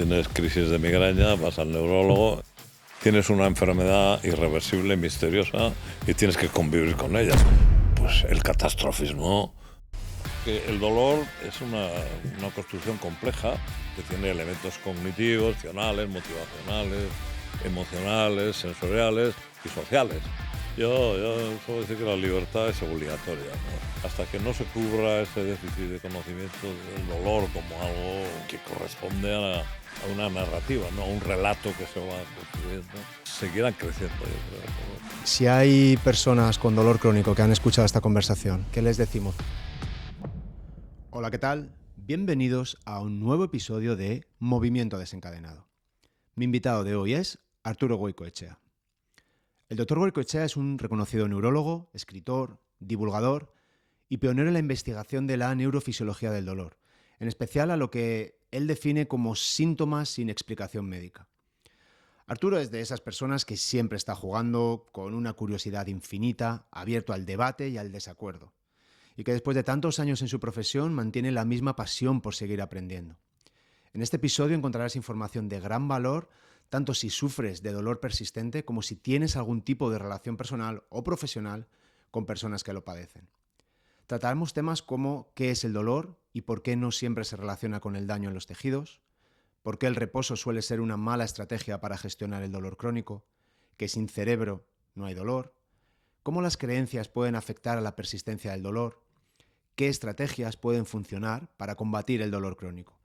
Tienes crisis de migraña, vas al neurólogo, tienes una enfermedad irreversible, misteriosa y tienes que convivir con ella. Pues el catastrofismo. Que el dolor es una construcción compleja que tiene elementos cognitivos, emocionales, motivacionales, emocionales, sensoriales y sociales. Yo suelo decir que la libertad es obligatoria, ¿no? Hasta que no se cubra ese déficit de conocimiento del dolor como algo que corresponde a una narrativa, ¿no? A un relato que se va construyendo, seguirán creciendo, yo creo. Si hay personas con dolor crónico que han escuchado esta conversación, ¿qué les decimos? Hola, ¿qué tal? Bienvenidos a un nuevo episodio de Movimiento Desencadenado. Mi invitado de hoy es Arturo Goicoechea. El doctor Goicoechea es un reconocido neurólogo, escritor, divulgador y pionero en la investigación de la neurofisiología del dolor, en especial a lo que él define como síntomas sin explicación médica. Arturo es de esas personas que siempre está jugando con una curiosidad infinita, abierto al debate y al desacuerdo, y que después de tantos años en su profesión mantiene la misma pasión por seguir aprendiendo. En este episodio encontrarás información de gran valor, tanto si sufres de dolor persistente como si tienes algún tipo de relación personal o profesional con personas que lo padecen. Trataremos temas como qué es el dolor y por qué no siempre se relaciona con el daño en los tejidos, por qué el reposo suele ser una mala estrategia para gestionar el dolor crónico, que sin cerebro no hay dolor, cómo las creencias pueden afectar a la persistencia del dolor, qué estrategias pueden funcionar para combatir el dolor crónico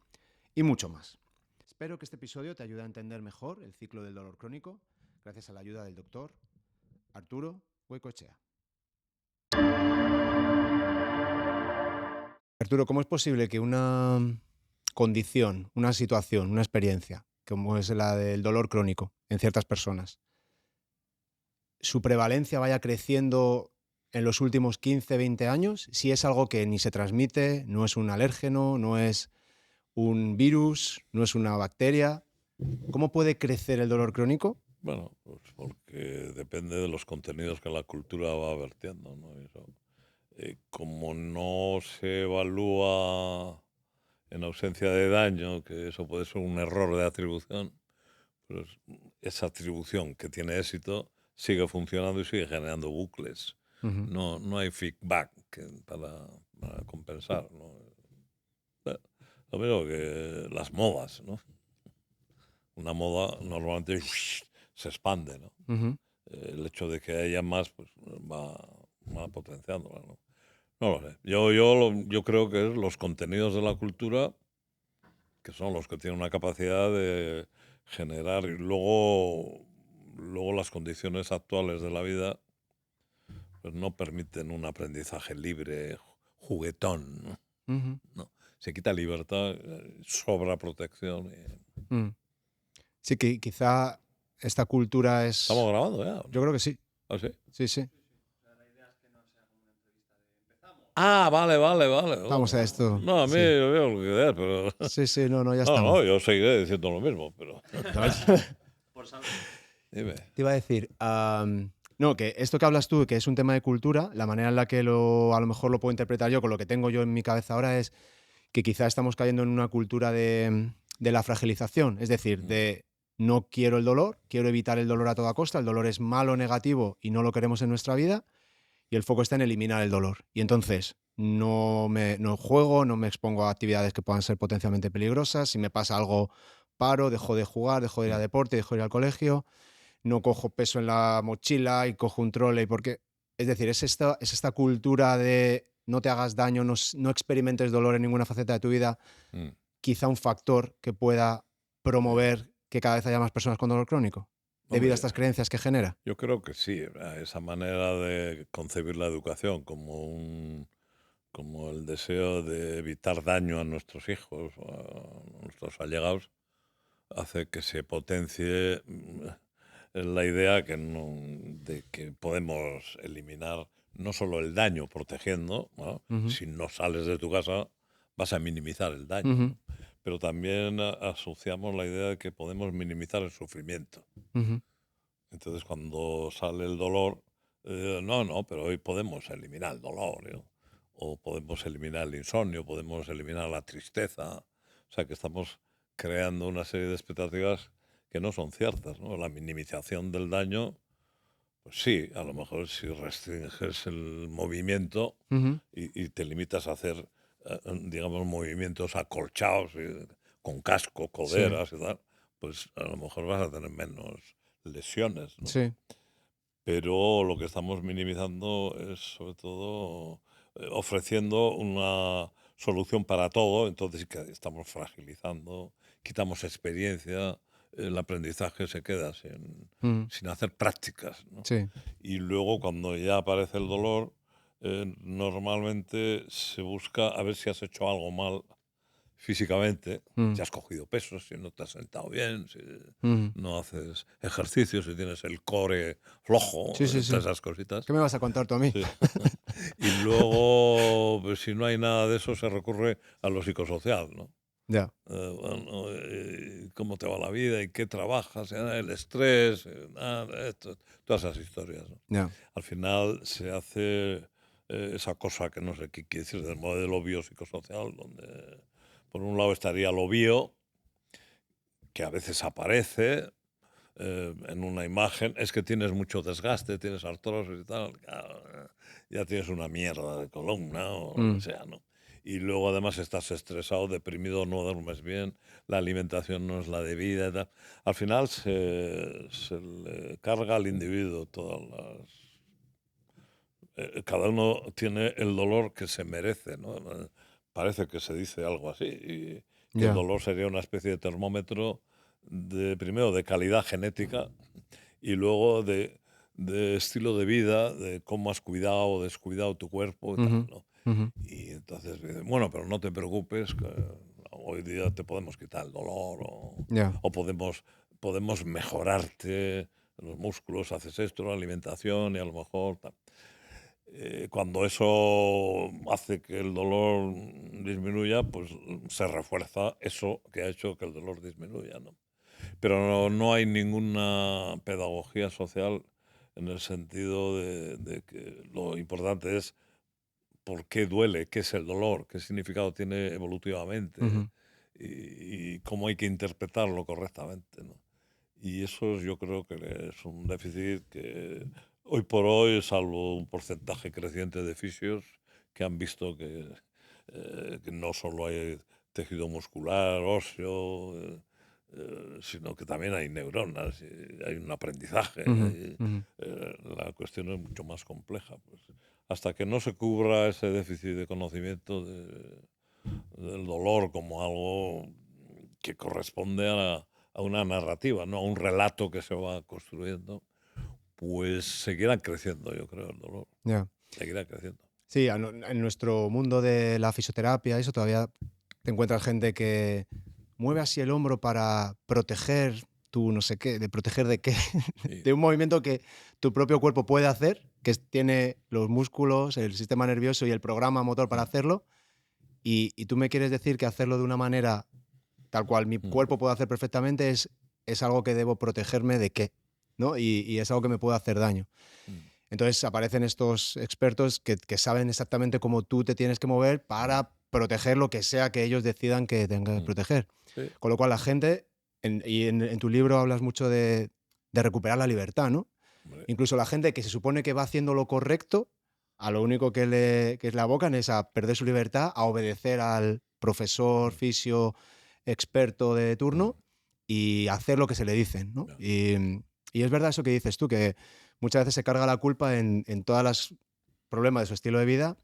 y mucho más. Espero que este episodio te ayude a entender mejor el ciclo del dolor crónico gracias a la ayuda del doctor Arturo Goicoechea. Arturo, ¿cómo es posible que una condición, una situación, una experiencia, como es la del dolor crónico en ciertas personas, su prevalencia vaya creciendo en los últimos 15, 20 años, si es algo que ni se transmite, no es un alérgeno, no es un virus, no es una bacteria? ¿Cómo puede crecer el dolor crónico? Bueno, pues porque depende de los contenidos que la cultura va vertiendo, ¿no? Eso, como no se evalúa en ausencia de daño, que eso puede ser un error de atribución, pues esa atribución que tiene éxito sigue funcionando y sigue generando bucles. Uh-huh. No hay feedback para compensar, ¿no? Lo mismo que las modas, ¿no? Una moda normalmente se expande, ¿no? Uh-huh. El hecho de que haya más pues va potenciándola, ¿no? No lo sé. Yo creo que es los contenidos de la cultura que son los que tienen una capacidad de generar y luego las condiciones actuales de la vida pues no permiten un aprendizaje libre, juguetón, ¿no? Uh-huh. No. Se quita libertad, sobra protección. Sí, que quizá esta cultura es... ¿Estamos grabando ya? Yo creo que sí. ¿Ah, sí? Sí, sí. Ah, vale. Vamos a esto. No, a mí Sí, yo veo lo que es, pero... sí, no, ya No, estamos. yo seguiré diciendo lo mismo, pero... Dime. Te iba a decir, no, que esto que hablas tú, que es un tema de cultura, la manera en la que a lo mejor lo puedo interpretar yo con lo que tengo yo en mi cabeza ahora es que quizá estamos cayendo en una cultura de la fragilización, es decir, de no quiero el dolor, quiero evitar el dolor a toda costa, el dolor es malo, negativo y no lo queremos en nuestra vida, y el foco está en eliminar el dolor. Y entonces no juego, no me expongo a actividades que puedan ser potencialmente peligrosas, si me pasa algo paro, dejo de jugar, dejo de ir a deporte, dejo de ir al colegio, no cojo peso en la mochila y cojo un trolley porque... Es decir, es esta cultura de no te hagas daño, no experimentes dolor en ninguna faceta de tu vida, Mm. quizá un factor que pueda promover que cada vez haya más personas con dolor crónico, debido a Hombre, estas creencias que genera. yo creo que sí, esa manera de concebir la educación como el deseo de evitar daño a nuestros hijos o a nuestros allegados hace que se potencie la idea de que podemos eliminar no solo el daño protegiendo, ¿no? Uh-huh. Si no sales de tu casa vas a minimizar el daño, Uh-huh. ¿no? Pero también asociamos la idea de que podemos minimizar el sufrimiento. Uh-huh. Entonces cuando sale el dolor, no, pero hoy podemos eliminar el dolor, ¿no? O podemos eliminar el insomnio, podemos eliminar la tristeza. O sea que estamos creando una serie de expectativas que no son ciertas, ¿no? La minimización del daño, pues sí, a lo mejor si restringes el movimiento Ujú. y te limitas a hacer, digamos, movimientos acolchados, con casco, Sí, coderas y tal, pues a lo mejor vas a tener menos lesiones, ¿no? sí. Pero lo que estamos minimizando es sobre todo ofreciendo una solución para todo, entonces sí que estamos fragilizando, quitamos experiencia, el aprendizaje se queda Mm, sin hacer prácticas, ¿no? sí. Y luego cuando ya aparece el dolor, normalmente se busca a ver si has hecho algo mal físicamente, Mm, si has cogido pesos, si no te has sentado bien, si ujú. no haces ejercicio, si tienes el core flojo, Sí, sí, sí. todas esas cositas. ¿Qué me vas a contar tú a mí? Sí. Y luego, pues, si no hay nada de eso, se recurre a lo psicosocial, ¿no? Ya, Bueno, cómo te va la vida y qué trabajas, el estrés, todas esas historias, ¿no? ya. Al final se hace esa cosa que no sé qué quiere decir del modelo biopsicosocial, donde por un lado estaría lo bio, que a veces aparece en una imagen, es que tienes mucho desgaste, tienes artrosis y tal, claro, ya tienes una mierda de columna o lo que Mm, sea, ¿no? Y luego además estás estresado, deprimido, no duermes bien, la alimentación no es la debida y tal. Al final se le carga al individuo todas las... cada uno tiene el dolor que se merece, ¿no? Parece que se dice algo así, y que el ya. dolor sería una especie de termómetro de, primero, de calidad genética y luego de estilo de vida, de cómo has cuidado o descuidado tu cuerpo y tal, Ujú, ¿no? ujú. Y entonces, bueno, pero no te preocupes, que hoy día te podemos quitar el dolor Ya. o podemos mejorarte los músculos, haces esto, la alimentación y a lo mejor tal. Cuando eso hace que el dolor disminuya, pues se refuerza eso que ha hecho que el dolor disminuya, ¿no? Pero no hay ninguna pedagogía social en el sentido de que lo importante es por qué duele, qué es el dolor, qué significado tiene evolutivamente Ujú. y cómo hay que interpretarlo correctamente, ¿no? Y eso yo creo que es un déficit que hoy por hoy, salvo un porcentaje creciente de fisios que han visto que no solo hay tejido muscular, óseo, sino que también hay neuronas, y hay un aprendizaje. Ujú, ujú. La cuestión es mucho más compleja. Pues. Hasta que no se cubra ese déficit de conocimiento del dolor como algo que corresponde a una narrativa, ¿no? A un relato que se va construyendo, pues seguirán creciendo, yo creo, el dolor. Ya. Seguirá creciendo. Sí, en nuestro mundo de la fisioterapia, eso todavía te encuentras gente que mueve así el hombro para proteger tu no sé qué, de proteger de qué, Sí. de un movimiento que tu propio cuerpo puede hacer, tiene los músculos, el sistema nervioso y el programa motor para Mm, hacerlo, y tú me quieres decir que hacerlo de una manera tal cual mi mm, cuerpo puede hacer perfectamente es algo que debo protegerme de qué, ¿no? Y es algo que me puede hacer daño. mm, Entonces aparecen estos expertos que saben exactamente cómo tú te tienes que mover para proteger lo que sea que ellos decidan que tenga que mm. proteger. Sí, Con lo cual la gente, en tu libro hablas mucho de recuperar la libertad, ¿no? hombre. Incluso la gente que se supone que va haciendo lo correcto, a lo único que le abocan es a perder su libertad, a obedecer al profesor, Mm, fisio, experto de mm, turno y hacer lo que se le dicen, ¿no? ya, Y es verdad eso que dices tú, que muchas veces se carga la culpa en todos los problemas de su estilo de vida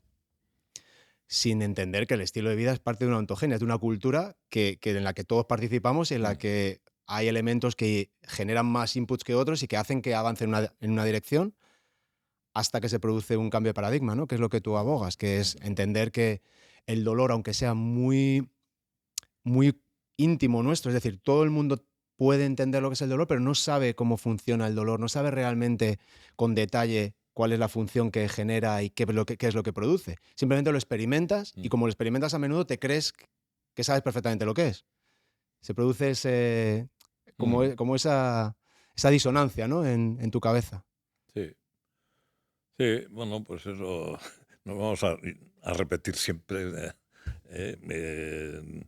sin entender que el estilo de vida es parte de una ontogenia, es de una cultura que en la que todos participamos y en la mm, que hay elementos que generan más inputs que otros y que hacen que avance en una dirección hasta que se produce un cambio de paradigma, ¿no? Que es lo que tú abogas, que es mm, entender que el dolor, aunque sea muy íntimo nuestro, es decir, todo el mundo puede entender lo que es el dolor, pero no sabe cómo funciona el dolor, no sabe realmente con detalle cuál es la función que genera y qué es lo que produce. Simplemente lo experimentas y mm, como lo experimentas a menudo te crees que sabes perfectamente lo que es. Se produce mm. como esa disonancia, ¿no? En tu cabeza. Sí, sí, bueno, pues eso nos vamos a repetir siempre. Eh, eh,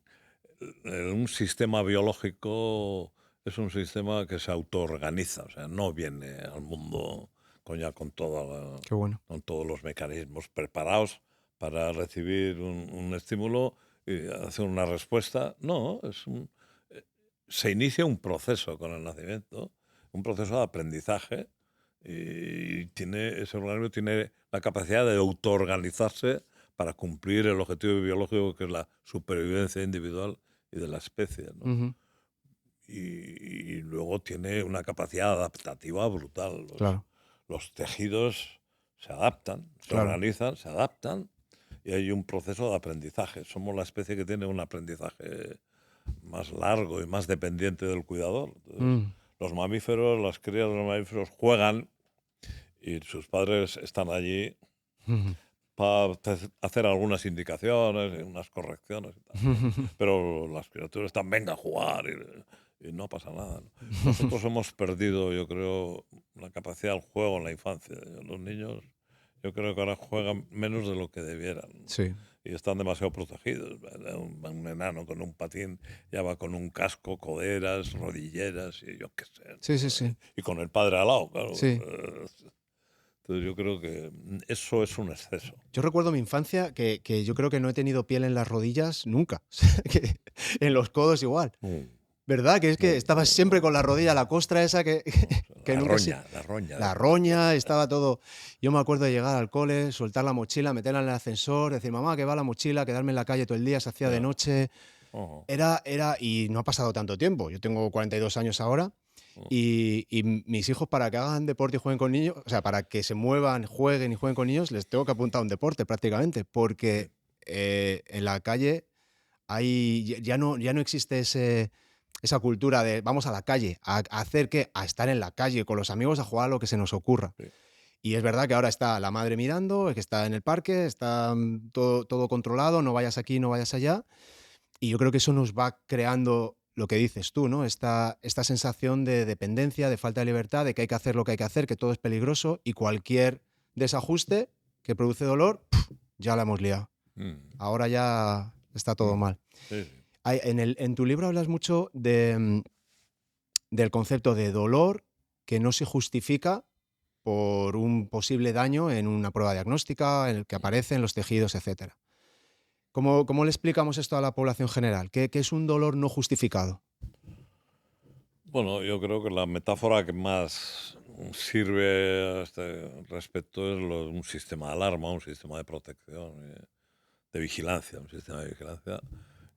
un sistema biológico es un sistema que se autoorganiza, o sea, no viene al mundo con Qué bueno. con todos los mecanismos preparados para recibir un estímulo y hacer una respuesta. No, se inicia un proceso con el nacimiento, un proceso de aprendizaje, y ese organismo tiene la capacidad de autoorganizarse para cumplir el objetivo biológico, que es la supervivencia individual y de la especie, ¿no? Ujú. Y luego tiene una capacidad adaptativa brutal. Claro, Los tejidos se adaptan, se claro. organizan, se adaptan, y hay un proceso de aprendizaje. Somos la especie que tiene un aprendizaje más largo y más dependiente del cuidador. Entonces, Mm. los mamíferos, las crías de los mamíferos juegan y sus padres están allí Ujú. para hacer algunas indicaciones, unas correcciones y tal. Pero las criaturas están, venga a jugar, y no pasa nada, ¿no? Nosotros hemos perdido, yo creo, la capacidad del juego en la infancia. Los niños, yo creo que ahora juegan menos de lo que debieran, ¿no? Sí, Y están demasiado protegidos. Un enano con un patín ya va con un casco, coderas, rodilleras y yo qué sé, sí, sí, ¿no? sí. Y con el padre al lado, claro. Sí. Entonces yo creo que eso es un exceso. Yo recuerdo mi infancia que yo creo que no he tenido piel en las rodillas nunca. O sea, que en los codos igual. Mm, ¿Verdad? Que es que estabas siempre con la rodilla, la costra esa que, que nunca se... La roña. La roña, estaba todo... Yo me acuerdo de llegar al cole, soltar la mochila, meterla en el ascensor, decir, mamá, que va la mochila, quedarme en la calle todo el día, se hacía de Ya. noche. Ojo. Y no ha pasado tanto tiempo. Yo tengo 42 años ahora y mis hijos para que hagan deporte y jueguen con niños, o sea, para que se muevan, jueguen y jueguen con niños, les tengo que apuntar a un deporte prácticamente, porque en la calle ya no existe esa cultura de vamos a la calle, a hacer qué, a estar en la calle con los amigos, a jugar a lo que se nos ocurra. Sí. Y es verdad que ahora está la madre mirando, que está en el parque, está todo controlado, no vayas aquí, no vayas allá. Y yo creo que eso nos va creando lo que dices tú, ¿no? Esta sensación de dependencia, de falta de libertad, de que hay que hacer lo que hay que hacer, que todo es peligroso y cualquier desajuste que produce dolor, ya la hemos liado. Mm, Ahora ya está todo mm. mal. Sí, sí. En tu libro hablas mucho del concepto de dolor que no se justifica por un posible daño en una prueba diagnóstica, en el que aparece en los tejidos, etcétera. ¿Cómo le explicamos esto a la población general? ¿Qué es un dolor no justificado? Bueno, yo creo que la metáfora que más sirve a este respecto es un sistema de alarma, un sistema de protección, de vigilancia, un sistema de vigilancia,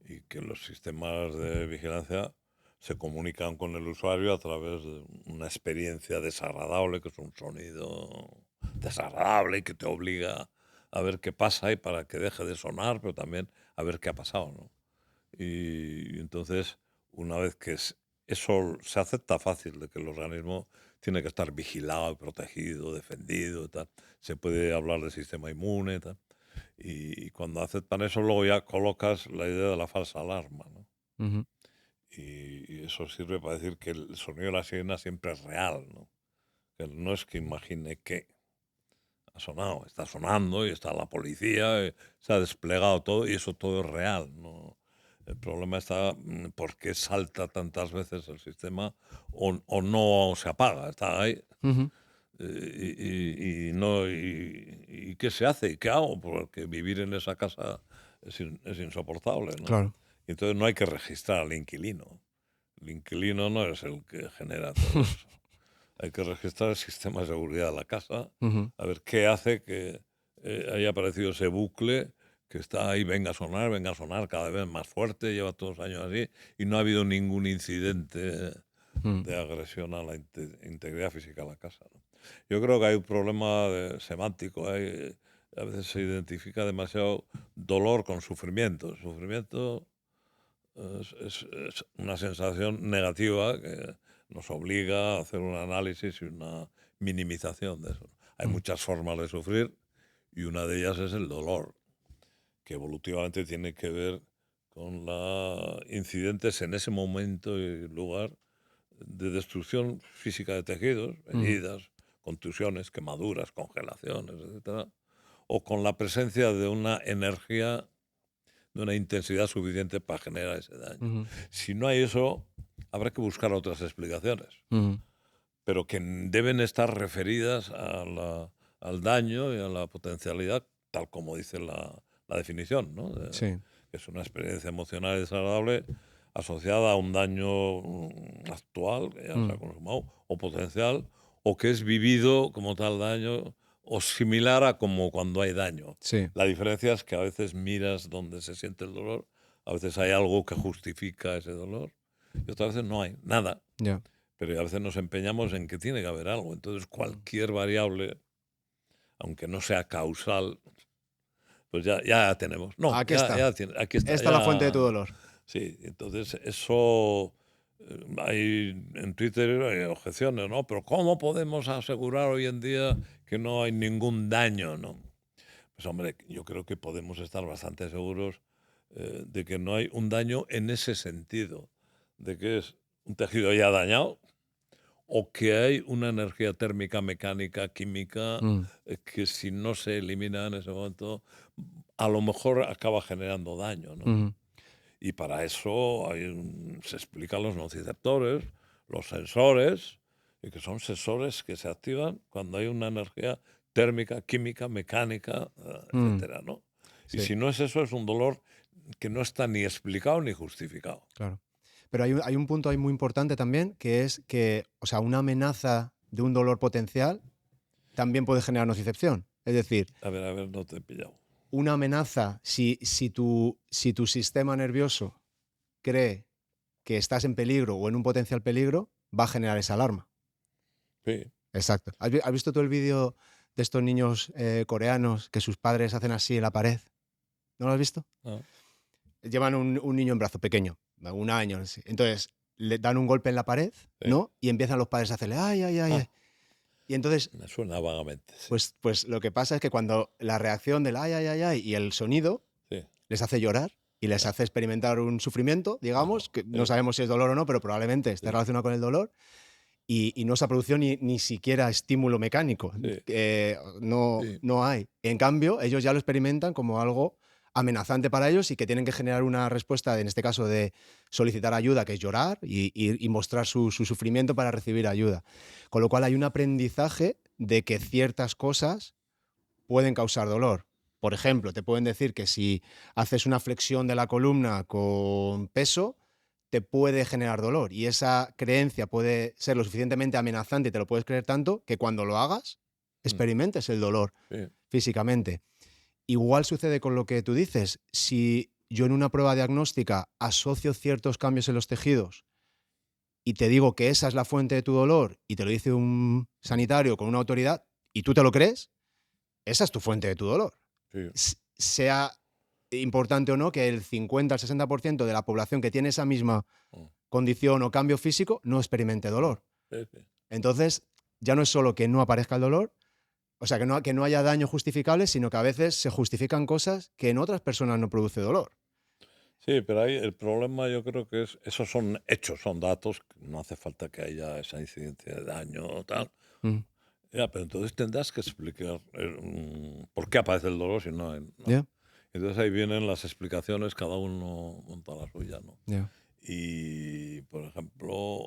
y que los sistemas de vigilancia se comunican con el usuario a través de una experiencia desagradable, que es un sonido desagradable y que te obliga a ver qué pasa y para que deje de sonar, pero también a ver qué ha pasado, ¿no? Y entonces, una vez que eso se acepta fácil, de que el organismo tiene que estar vigilado, protegido, defendido, y tal, se puede hablar de sistema inmune, tal. Y cuando aceptan eso, luego ya colocas la idea de la falsa alarma, ¿no? Ujú. Y eso sirve para decir que el sonido de la sirena siempre es real, ¿no? Que no es que imagine que ha sonado, está sonando y está la policía, se ha desplegado todo y eso todo es real, ¿no? El problema está por qué salta tantas veces el sistema o no se apaga, está ahí. Ujú. Y no, y qué se hace y qué hago, porque vivir en esa casa es insoportable, ¿no? Claro. Y entonces no hay que registrar al inquilino. El inquilino no es el que genera todo eso. Hay que registrar el sistema de seguridad de la casa, Ujú. a ver qué hace que haya aparecido ese bucle que está ahí, venga a sonar cada vez más fuerte, lleva todos los años así, y no ha habido ningún incidente Mm. de agresión a la integridad física de la casa, ¿no? Yo creo que hay un problema semántico, a veces se identifica demasiado dolor con sufrimiento. El sufrimiento es una sensación negativa que nos obliga a hacer un análisis y una minimización de eso. Hay Mm. muchas formas de sufrir y una de ellas es el dolor, que evolutivamente tiene que ver con los incidentes en ese momento y lugar de destrucción física de tejidos, Ujú. heridas, contusiones, quemaduras, congelaciones, etcétera, o con la presencia de una energía de una intensidad suficiente para generar ese daño. Ujú. Si no hay eso, habrá que buscar otras explicaciones, Ujú. pero que deben estar referidas al daño y a la potencialidad, tal como dice la definición, ¿no? Sí. Es una experiencia emocional desagradable asociada a un daño actual que ya se ha consumado, o potencial, o que es vivido como tal daño, o similar a como cuando hay daño. Sí. La diferencia es que a veces miras donde se siente el dolor, a veces hay algo que justifica ese dolor, y otras veces no hay nada. Ya. Pero a veces nos empeñamos en que tiene que haber algo. Entonces cualquier variable, aunque no sea causal, pues ya tenemos. No, Aquí está. aquí está. Esta es la fuente de tu dolor. Sí, entonces eso hay en Twitter hay objeciones, ¿no? Pero ¿cómo podemos asegurar hoy en día que no hay ningún daño, ¿no? Pues hombre, yo creo que podemos estar bastante seguros de que no hay un daño en ese sentido, de que es un tejido ya dañado o que hay una energía térmica, mecánica, química, que si no se elimina en ese momento, a lo mejor acaba generando daño, ¿no? Ujú. Y para eso se explican los nociceptores, los sensores, y que son sensores que se activan cuando hay una energía térmica, química, mecánica, etcétera, ¿no? Y Sí, si no es eso, es un dolor que no está ni explicado ni justificado. claro. Pero hay un punto ahí muy importante también, que es que, o sea, una amenaza de un dolor potencial también puede generar nocicepción. Es decir, A ver, no te he pillado. una amenaza, si tu sistema nervioso cree que estás en peligro o en un potencial peligro, va a generar esa alarma. Sí. Exacto. ¿Has visto tú el vídeo de estos niños coreanos que sus padres hacen así en la pared? ¿No lo has visto? Ah, Llevan un niño en brazo pequeño, de 1 año. Así. Entonces, le dan un golpe en la pared, sí. ¿no? Y empiezan los padres a hacerle, ay, ay, ay, ay. Y entonces, Me suena vagamente, sí. pues lo que pasa es que cuando la reacción del ay, ay, ay, ay y el sonido Sí. les hace llorar y les hace experimentar un sufrimiento, digamos, que no sabemos si es dolor o no, pero probablemente esté relacionado con el dolor, y no se ha producido ni siquiera estímulo mecánico. Sí. Sí. No hay. En cambio, ellos ya lo experimentan como algo amenazante para ellos y que tienen que generar una respuesta, en este caso de solicitar ayuda, que es llorar y mostrar su sufrimiento para recibir ayuda. Con lo cual hay un aprendizaje de que ciertas cosas pueden causar dolor. Por ejemplo, te pueden decir que si haces una flexión de la columna con peso, te puede generar dolor. Y esa creencia puede ser lo suficientemente amenazante y te lo puedes creer tanto que cuando lo hagas, experimentes el dolor Sí. físicamente. Igual sucede con lo que tú dices. Si yo en una prueba diagnóstica asocio ciertos cambios en los tejidos y te digo que esa es la fuente de tu dolor y te lo dice un sanitario con una autoridad y tú te lo crees, esa es tu fuente de tu dolor. Sí. Sea importante o no que el 50 al 60% de la población que tiene esa misma Mm. condición o cambio físico no experimente dolor. Sí, sí. Entonces, ya no es solo que no aparezca el dolor, o sea, que no haya daño justificable, sino que a veces se justifican cosas que en otras personas no produce dolor. Sí, pero ahí el problema yo creo que esos son hechos, son datos, no hace falta que haya esa incidencia de daño o tal. Mm. Ya, pero entonces tendrás que explicar por qué aparece el dolor si no hay. ¿No? Yeah, Entonces ahí vienen las explicaciones, cada uno monta la suya, ¿no? yeah. Y, por ejemplo,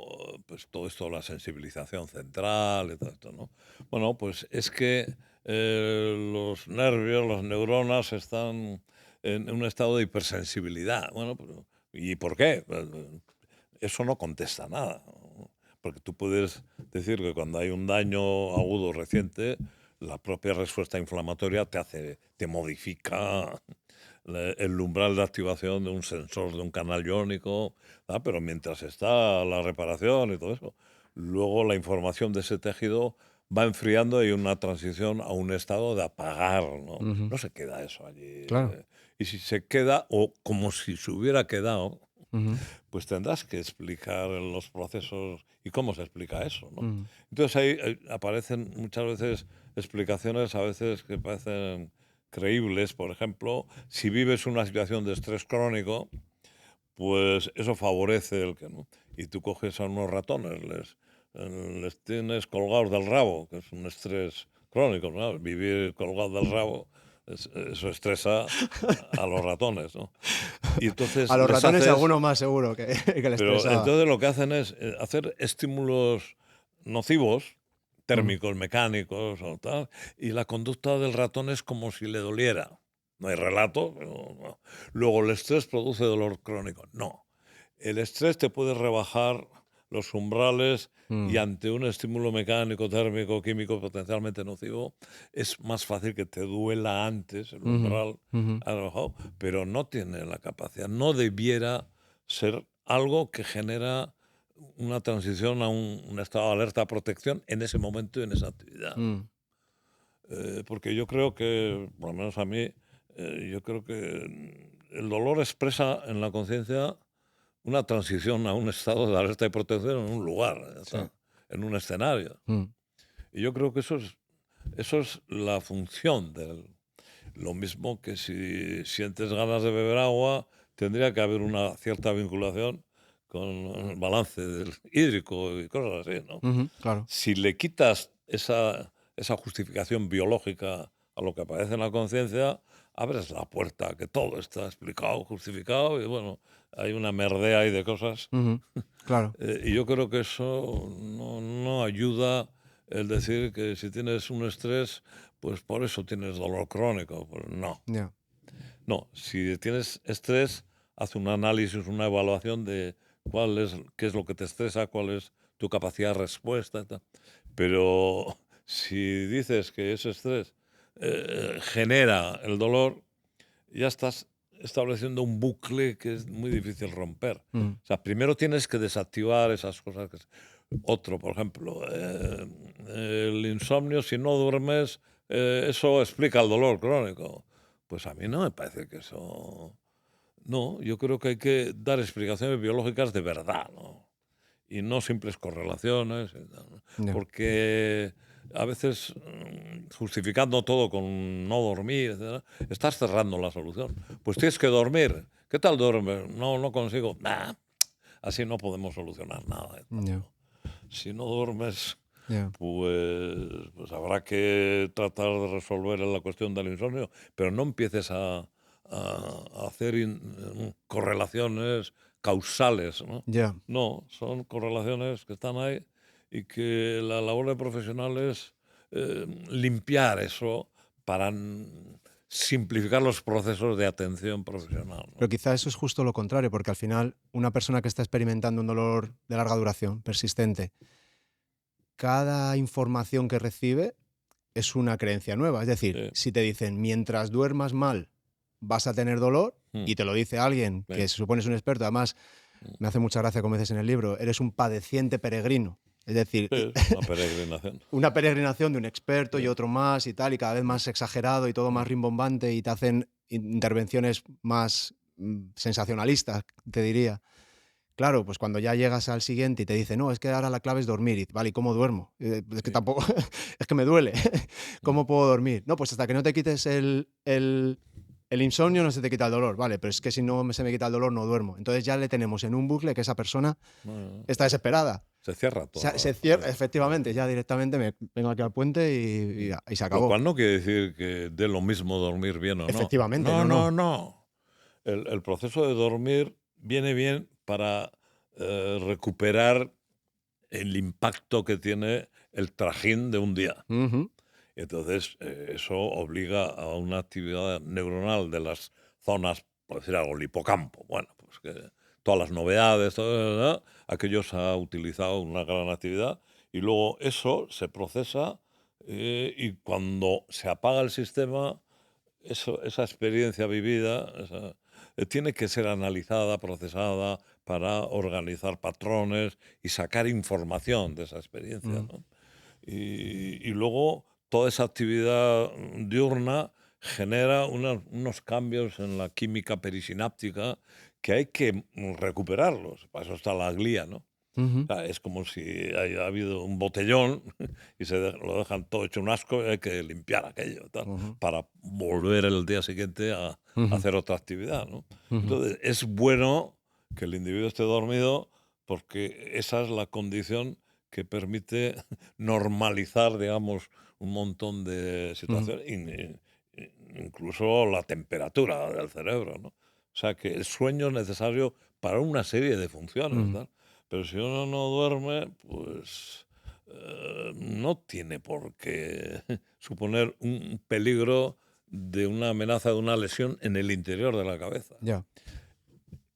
pues todo esto, la sensibilización central y todo esto, ¿no? Bueno, pues es que los nervios, las neuronas están en un estado de hipersensibilidad. Bueno, ¿y por qué? Pues, eso no contesta nada. Porque tú puedes decir que cuando hay un daño agudo reciente, la propia respuesta inflamatoria te modifica el umbral de activación de un sensor de un canal iónico, ¿verdad? Pero mientras está la reparación y todo eso, luego la información de ese tejido va enfriando y hay una transición a un estado de apagar, ¿no? Uh-huh. No se queda eso allí. Claro. Y si se queda, o como si se hubiera quedado, Uh-huh. pues tendrás que explicar los procesos y cómo se explica eso, ¿no? Uh-huh. Entonces ahí aparecen muchas veces explicaciones a veces que parecen creíbles. Por ejemplo, si vives una situación de estrés crónico, pues eso favorece el que, ¿no? Y tú coges a unos ratones, les tienes colgados del rabo, que es un estrés crónico, ¿no? Vivir colgado del rabo Eso estresa a los ratones, ¿no? Y entonces A los les ratones haces- alguno más seguro que les Pero estresaba. entonces lo que hacen es hacer estímulos nocivos, térmicos, mecánicos o tal, y la conducta del ratón es como si le doliera. No hay relato, pero no. Luego el estrés produce dolor crónico. No. El estrés te puede rebajar los umbrales y ante un estímulo mecánico, térmico, químico potencialmente nocivo, es más fácil que te duela antes el umbral, ha rebajado, pero no tiene la capacidad, no debiera ser algo que genera una transición a un estado de alerta protección en ese momento y en esa actividad. Porque yo creo que, por lo menos a mí, yo creo que el dolor expresa en la conciencia una transición a un estado de alerta y protección en un lugar, ya está, Sí. en un escenario. Y yo creo que eso es la función del... Lo mismo que si sientes ganas de beber agua, tendría que haber una cierta vinculación con el balance hídrico y cosas así, ¿no? Claro. Si le quitas esa justificación biológica a lo que aparece en la conciencia, abres la puerta, que todo está explicado, justificado, y bueno, hay una merdea ahí de cosas. Claro. Y yo creo que eso no ayuda el decir que si tienes un estrés, pues por eso tienes dolor crónico. Pues no. Ya. No, si tienes estrés, haz un análisis, una evaluación de qué es lo que te estresa, cuál es tu capacidad de respuesta y tal. Pero si dices que ese estrés genera el dolor, ya estás estableciendo un bucle que es muy difícil romper. O sea, primero tienes que desactivar esas cosas. Otro, por ejemplo, el insomnio, si no duermes, eso explica el dolor crónico. Pues a mí no me parece que eso... No, yo creo que hay que dar explicaciones biológicas de verdad, ¿no? Y no simples correlaciones, ¿no? Ya. Porque a veces justificando todo con no dormir, etcétera, estás cerrando la solución. Pues tienes que dormir. ¿Qué tal duermes? No consigo. Nah, así no podemos solucionar nada. Ya. Si no duermes, Ya. pues habrá que tratar de resolver la cuestión del insomnio, pero no empieces a hacer correlaciones causales, ¿no? Ya. No, son correlaciones que están ahí y que la labor de profesional es limpiar eso para simplificar los procesos de atención profesional, ¿no? Pero quizá eso es justo lo contrario, porque al final una persona que está experimentando un dolor de larga duración, persistente, cada información que recibe es una creencia nueva. Es decir, Sí. si te dicen mientras duermas mal vas a tener dolor, y te lo dice alguien que se supone es un experto, además me hace mucha gracia como dices en el libro, eres un padeciente peregrino. Es decir, Sí, una peregrinación. una peregrinación de un experto y Sí. otro más y tal, y cada vez más exagerado y todo más rimbombante, y te hacen intervenciones más sensacionalistas, te diría. Claro, pues cuando ya llegas al siguiente y te dice, no, es que ahora la clave es dormir. Y vale, ¿y cómo duermo? Es que tampoco, es que me duele. ¿Cómo puedo dormir? No, pues hasta que no te quites el insomnio no se te quita el dolor. Vale, pero es que si no se me quita el dolor no duermo. Entonces ya le tenemos en un bucle que esa persona está desesperada. Se cierra todo. Se cierra, efectivamente, ya directamente me vengo aquí al puente y se acabó. Lo cual no quiere decir que dé lo mismo dormir bien o no. Efectivamente, No. El proceso de dormir viene bien para recuperar el impacto que tiene el trajín de un día. Entonces, eso obliga a una actividad neuronal de las zonas, por decir algo, el hipocampo. Bueno, pues que todas las novedades, todo, aquello se ha utilizado una gran actividad y luego eso se procesa y cuando se apaga el sistema, esa experiencia vivida tiene que ser analizada, procesada para organizar patrones y sacar información de esa experiencia, ¿no? Y luego toda esa actividad diurna genera unos cambios en la química perisináptica que hay que recuperarlos. Para eso está la glía, ¿no? O sea, es como si haya habido un botellón y lo dejan todo hecho un asco y hay que limpiar aquello tal, para volver el día siguiente a hacer otra actividad, ¿no? Entonces, es bueno que el individuo esté dormido porque esa es la condición que permite normalizar, digamos, un montón de situaciones. incluso la temperatura del cerebro, ¿no? O sea, que el sueño es necesario para una serie de funciones, ¿no? Pero si uno no duerme, pues no tiene por qué suponer un peligro de una amenaza de una lesión en el interior de la cabeza. Ya.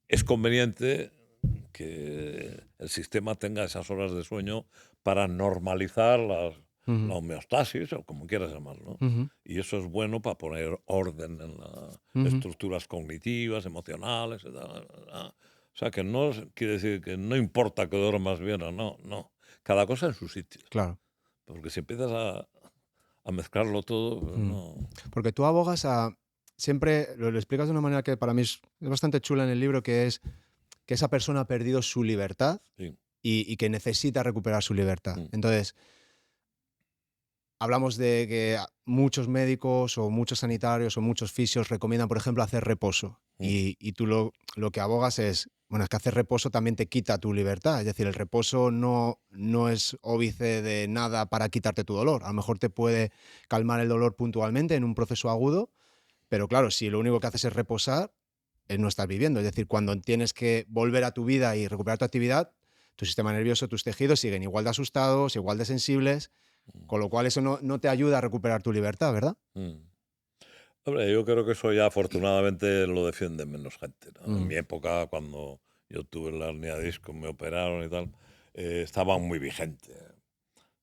Es conveniente que el sistema tenga esas horas de sueño para normalizar la homeostasis, o como quieras llamarlo. Y eso es bueno para poner orden en las estructuras cognitivas, emocionales, etc. O sea, que no quiere decir que no importa que duermas bien o no, no. Cada cosa en su sitio. Claro. Porque si empiezas a mezclarlo todo, pues no. Porque tú abogas a... Siempre lo explicas de una manera que para mí es bastante chula en el libro, que es que esa persona ha perdido su libertad Sí. y que necesita recuperar su libertad. Mm. Entonces, hablamos de que muchos médicos o muchos sanitarios o muchos fisios recomiendan, por ejemplo, hacer reposo. Y tú lo que abogas es, bueno, es que hacer reposo también te quita tu libertad. Es decir, el reposo no es óbice de nada para quitarte tu dolor. A lo mejor te puede calmar el dolor puntualmente en un proceso agudo, pero claro, si lo único que haces es reposar, no estás viviendo. Es decir, cuando tienes que volver a tu vida y recuperar tu actividad, tu sistema nervioso, tus tejidos siguen igual de asustados, igual de sensibles, con lo cual eso no te ayuda a recuperar tu libertad, ¿verdad? Hombre, yo creo que eso ya afortunadamente lo defiende menos gente, ¿no? En mi época, cuando yo tuve la hernia de disco, me operaron y tal, estaba muy vigente.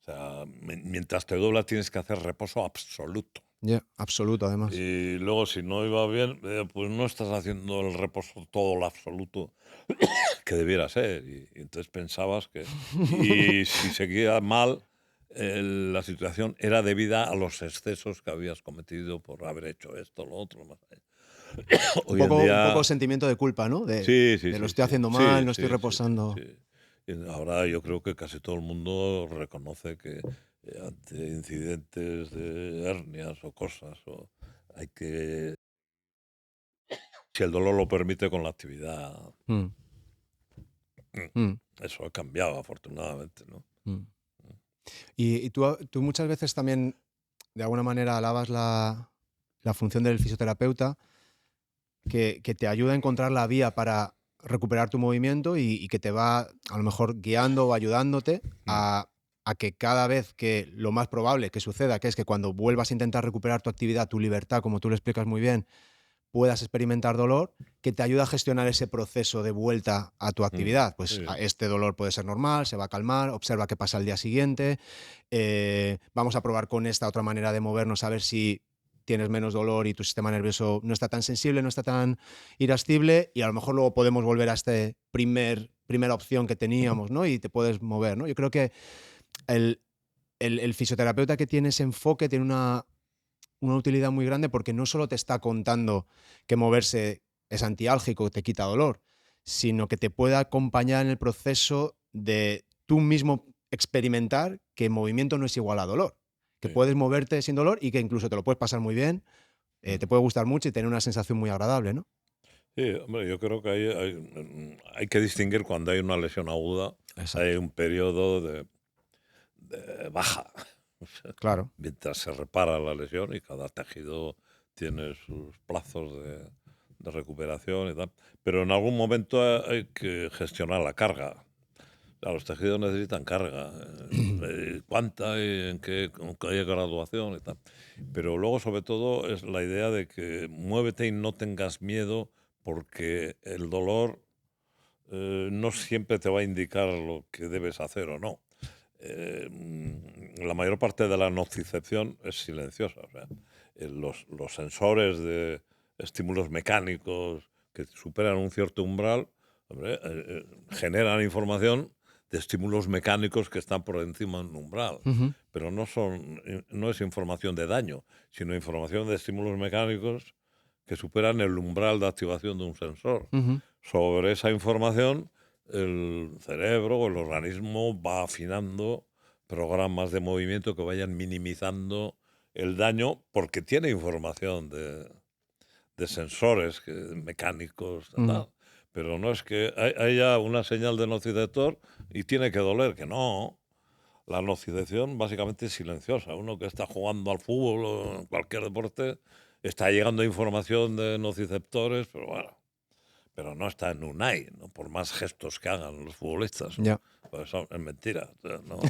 O sea, mientras te doblas tienes que hacer reposo absoluto. Ya, absoluto, además. Y luego, si no iba bien, pues no estás haciendo el reposo todo lo absoluto que debiera ser. Y entonces pensabas que... Y si seguía mal, la situación era debida a los excesos que habías cometido por haber hecho esto, lo otro. Un Hoy en poco día... sentimiento de culpa, ¿no? Sí, sí, De lo sí, estoy sí. haciendo mal, Sí, no estoy sí, sí, reposando. sí. Y ahora yo creo que casi todo el mundo reconoce que ante incidentes de hernias o cosas, hay que, si el dolor lo permite, con la actividad. Mm, mm, Eso ha cambiado, afortunadamente, ¿no? mm. Y tú muchas veces también, de alguna manera, alabas la función del fisioterapeuta, que te ayuda a encontrar la vía para recuperar tu movimiento y que te va, a lo mejor, guiando o ayudándote a que cada vez que lo más probable que suceda, que es que cuando vuelvas a intentar recuperar tu actividad, tu libertad, como tú lo explicas muy bien, puedas experimentar dolor, que te ayuda a gestionar ese proceso de vuelta a tu actividad. Pues Sí. este dolor puede ser normal, se va a calmar, observa qué pasa al día siguiente, vamos a probar con esta otra manera de movernos a ver si tienes menos dolor y tu sistema nervioso no está tan sensible, no está tan irascible, y a lo mejor luego podemos volver a esta primera opción que teníamos, ¿no? Y te puedes mover, ¿no? Yo creo que el fisioterapeuta que tiene ese enfoque tiene una utilidad muy grande, porque no solo te está contando que moverse es antiálgico, te quita dolor, sino que te puede acompañar en el proceso de tú mismo experimentar que movimiento no es igual a dolor, que Sí. puedes moverte sin dolor y que incluso te lo puedes pasar muy bien, te puede gustar mucho y tener una sensación muy agradable, ¿no? Sí, hombre, yo creo que hay que distinguir cuando hay una lesión aguda, hay un periodo de baja. O sea, Claro. mientras se repara la lesión, y cada tejido tiene sus plazos de recuperación y tal. Pero en algún momento hay que gestionar la carga. O sea, los tejidos necesitan carga. ¿Cuánta y en con qué graduación y tal? Pero luego, sobre todo, es la idea de que muévete y no tengas miedo, porque el dolor no siempre te va a indicar lo que debes hacer o no. La mayor parte de la nocicepción es silenciosa. O sea, los sensores de estímulos mecánicos que superan un cierto umbral, hombre, generan información de estímulos mecánicos que están por encima de un umbral. Pero no es información de daño, sino información de estímulos mecánicos que superan el umbral de activación de un sensor. Sobre esa información, el cerebro o el organismo va afinando programas de movimiento que vayan minimizando el daño, porque tiene información de sensores mecánicos, tal. Pero no es que haya una señal de nociceptor y tiene que doler, que no. La nocicepción básicamente es silenciosa. Uno que está jugando al fútbol o en cualquier deporte, está llegando información de nociceptores, pero bueno, pero no está en Unai, ¿no? Por más gestos que hagan los futbolistas, ¿no? Ya. Pues eso es mentira, o sea, no,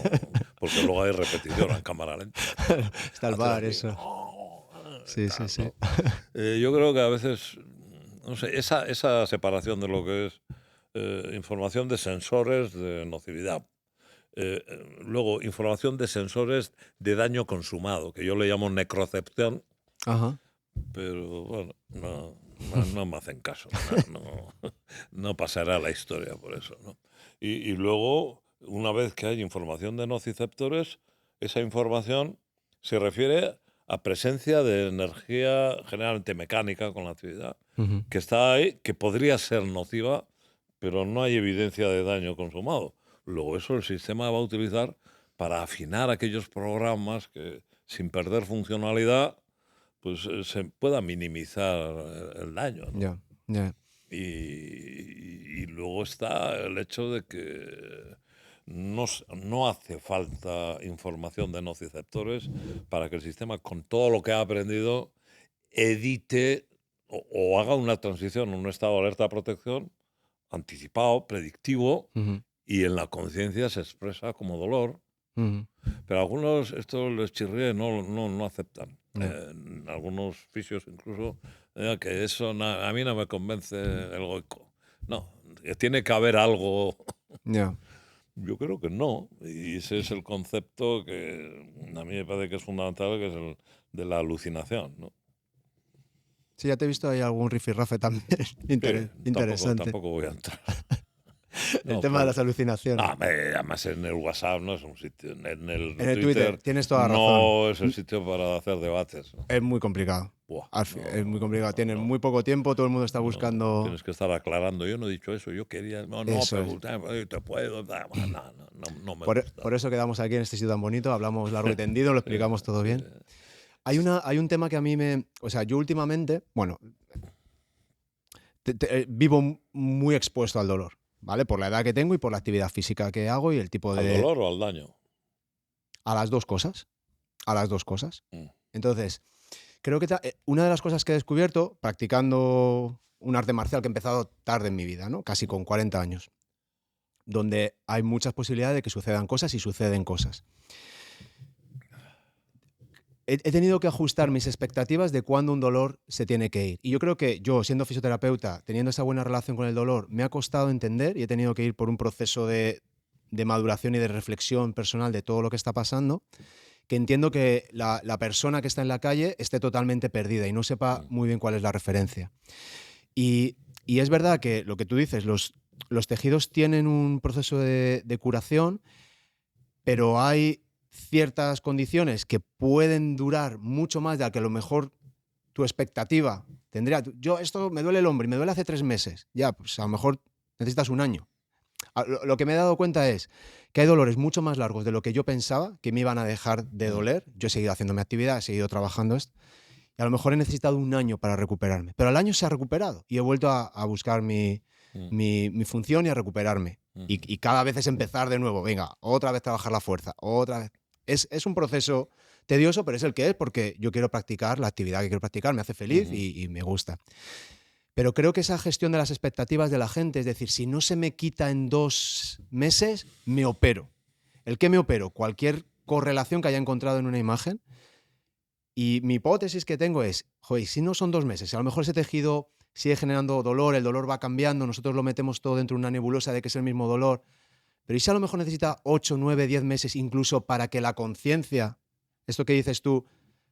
porque luego hay repetición en cámara lenta. Está el Hacer bar, así, eso. Sí, sí, tal, sí. ¿no? Yo creo que a veces, no sé, esa separación de lo que es información de sensores de nocividad, luego información de sensores de daño consumado, que yo le llamo necrocepción, Ajá. pero bueno, no me hacen caso, no pasará la historia por eso, ¿no? Y luego, una vez que hay información de nociceptores, esa información se refiere a presencia de energía generalmente mecánica con la actividad, Ujú. que está ahí, que podría ser nociva, pero no hay evidencia de daño consumado. Luego eso el sistema va a utilizar para afinar aquellos programas que, sin perder funcionalidad, pues se pueda minimizar el daño, ¿no? Ya, ya. Y luego está el hecho de que no hace falta información de nociceptores para que el sistema, con todo lo que ha aprendido, edite o haga una transición en un estado de alerta protección anticipado, predictivo, Ujú, y en la conciencia se expresa como dolor. ujú. Pero a algunos esto les chirría y no aceptan. Ya, En algunos fisios incluso, que eso a mí no me convence el goico. No, que tiene que haber algo. ya. Yo creo que no. Y ese es el concepto que a mí me parece que es fundamental, que es el de la alucinación, ¿no? Sí, ya te he visto ahí algún rifirrafe también Sí, interesante. tampoco voy a entrar. El No, tema de pues, las alucinaciones. además en el WhatsApp no es un sitio, en En el el Twitter, Twitter tienes toda la razón. no es el sitio para hacer debates, ¿no? Es muy complicado. Buah, Es muy complicado. Tienes no. muy poco tiempo, todo el mundo está No, buscando. tienes que estar aclarando. Yo no he dicho eso, yo quería. No, Eso es. preguntar, te puedo. No me gusta. Por eso quedamos aquí en este sitio tan bonito, hablamos largo y tendido, lo explicamos todo Sí. bien. Hay un tema que a mí me. O sea, yo últimamente, bueno, vivo muy expuesto al dolor, ¿vale? Por la edad que tengo y por la actividad física que hago y el tipo ¿Al de. dolor o al daño? A las dos cosas. A las dos cosas. Mm. Entonces, creo que una de las cosas que he descubierto practicando un arte marcial que he empezado tarde en mi vida, ¿no? Casi con 40 años, donde hay muchas posibilidades de que sucedan cosas y suceden cosas. He tenido que ajustar mis expectativas de cuándo un dolor se tiene que ir. Y yo creo que yo, siendo fisioterapeuta, teniendo esa buena relación con el dolor, me ha costado entender y he tenido que ir por un proceso de maduración y de reflexión personal de todo lo que está pasando, que entiendo que la persona que está en la calle esté totalmente perdida y no sepa muy bien cuál es la referencia. Y es verdad que lo que tú dices, los tejidos tienen un proceso de curación, pero hay ciertas condiciones que pueden durar mucho más de lo que a lo mejor tu expectativa tendría. Yo, esto me duele el hombro y me duele hace 3 meses. Ya, pues a lo mejor necesitas un año. Lo que me he dado cuenta es que hay dolores mucho más largos de lo que yo pensaba que me iban a dejar de doler. Yo he seguido haciendo mi actividad, he seguido trabajando esto. Y a lo mejor he necesitado un año para recuperarme. Pero al año se ha recuperado y he vuelto a buscar Mm. mi función y a recuperarme. Y cada vez es empezar de nuevo. Venga, otra vez trabajar la fuerza, otra vez. Es un proceso tedioso, pero es el que es porque yo quiero practicar la actividad que quiero practicar, me hace feliz y me gusta. Pero creo que esa gestión de las expectativas de la gente, es decir, si no se me quita en 2 meses, me opero. ¿El qué me opero? Cualquier correlación que haya encontrado en una imagen. Y mi hipótesis que tengo es, joder, si no son 2 meses, a lo mejor ese tejido sigue generando dolor, el dolor va cambiando, nosotros lo metemos todo dentro de una nebulosa de que es el mismo dolor, pero ¿y si a lo mejor necesita 8, 9, 10 meses incluso para que la conciencia, esto que dices tú,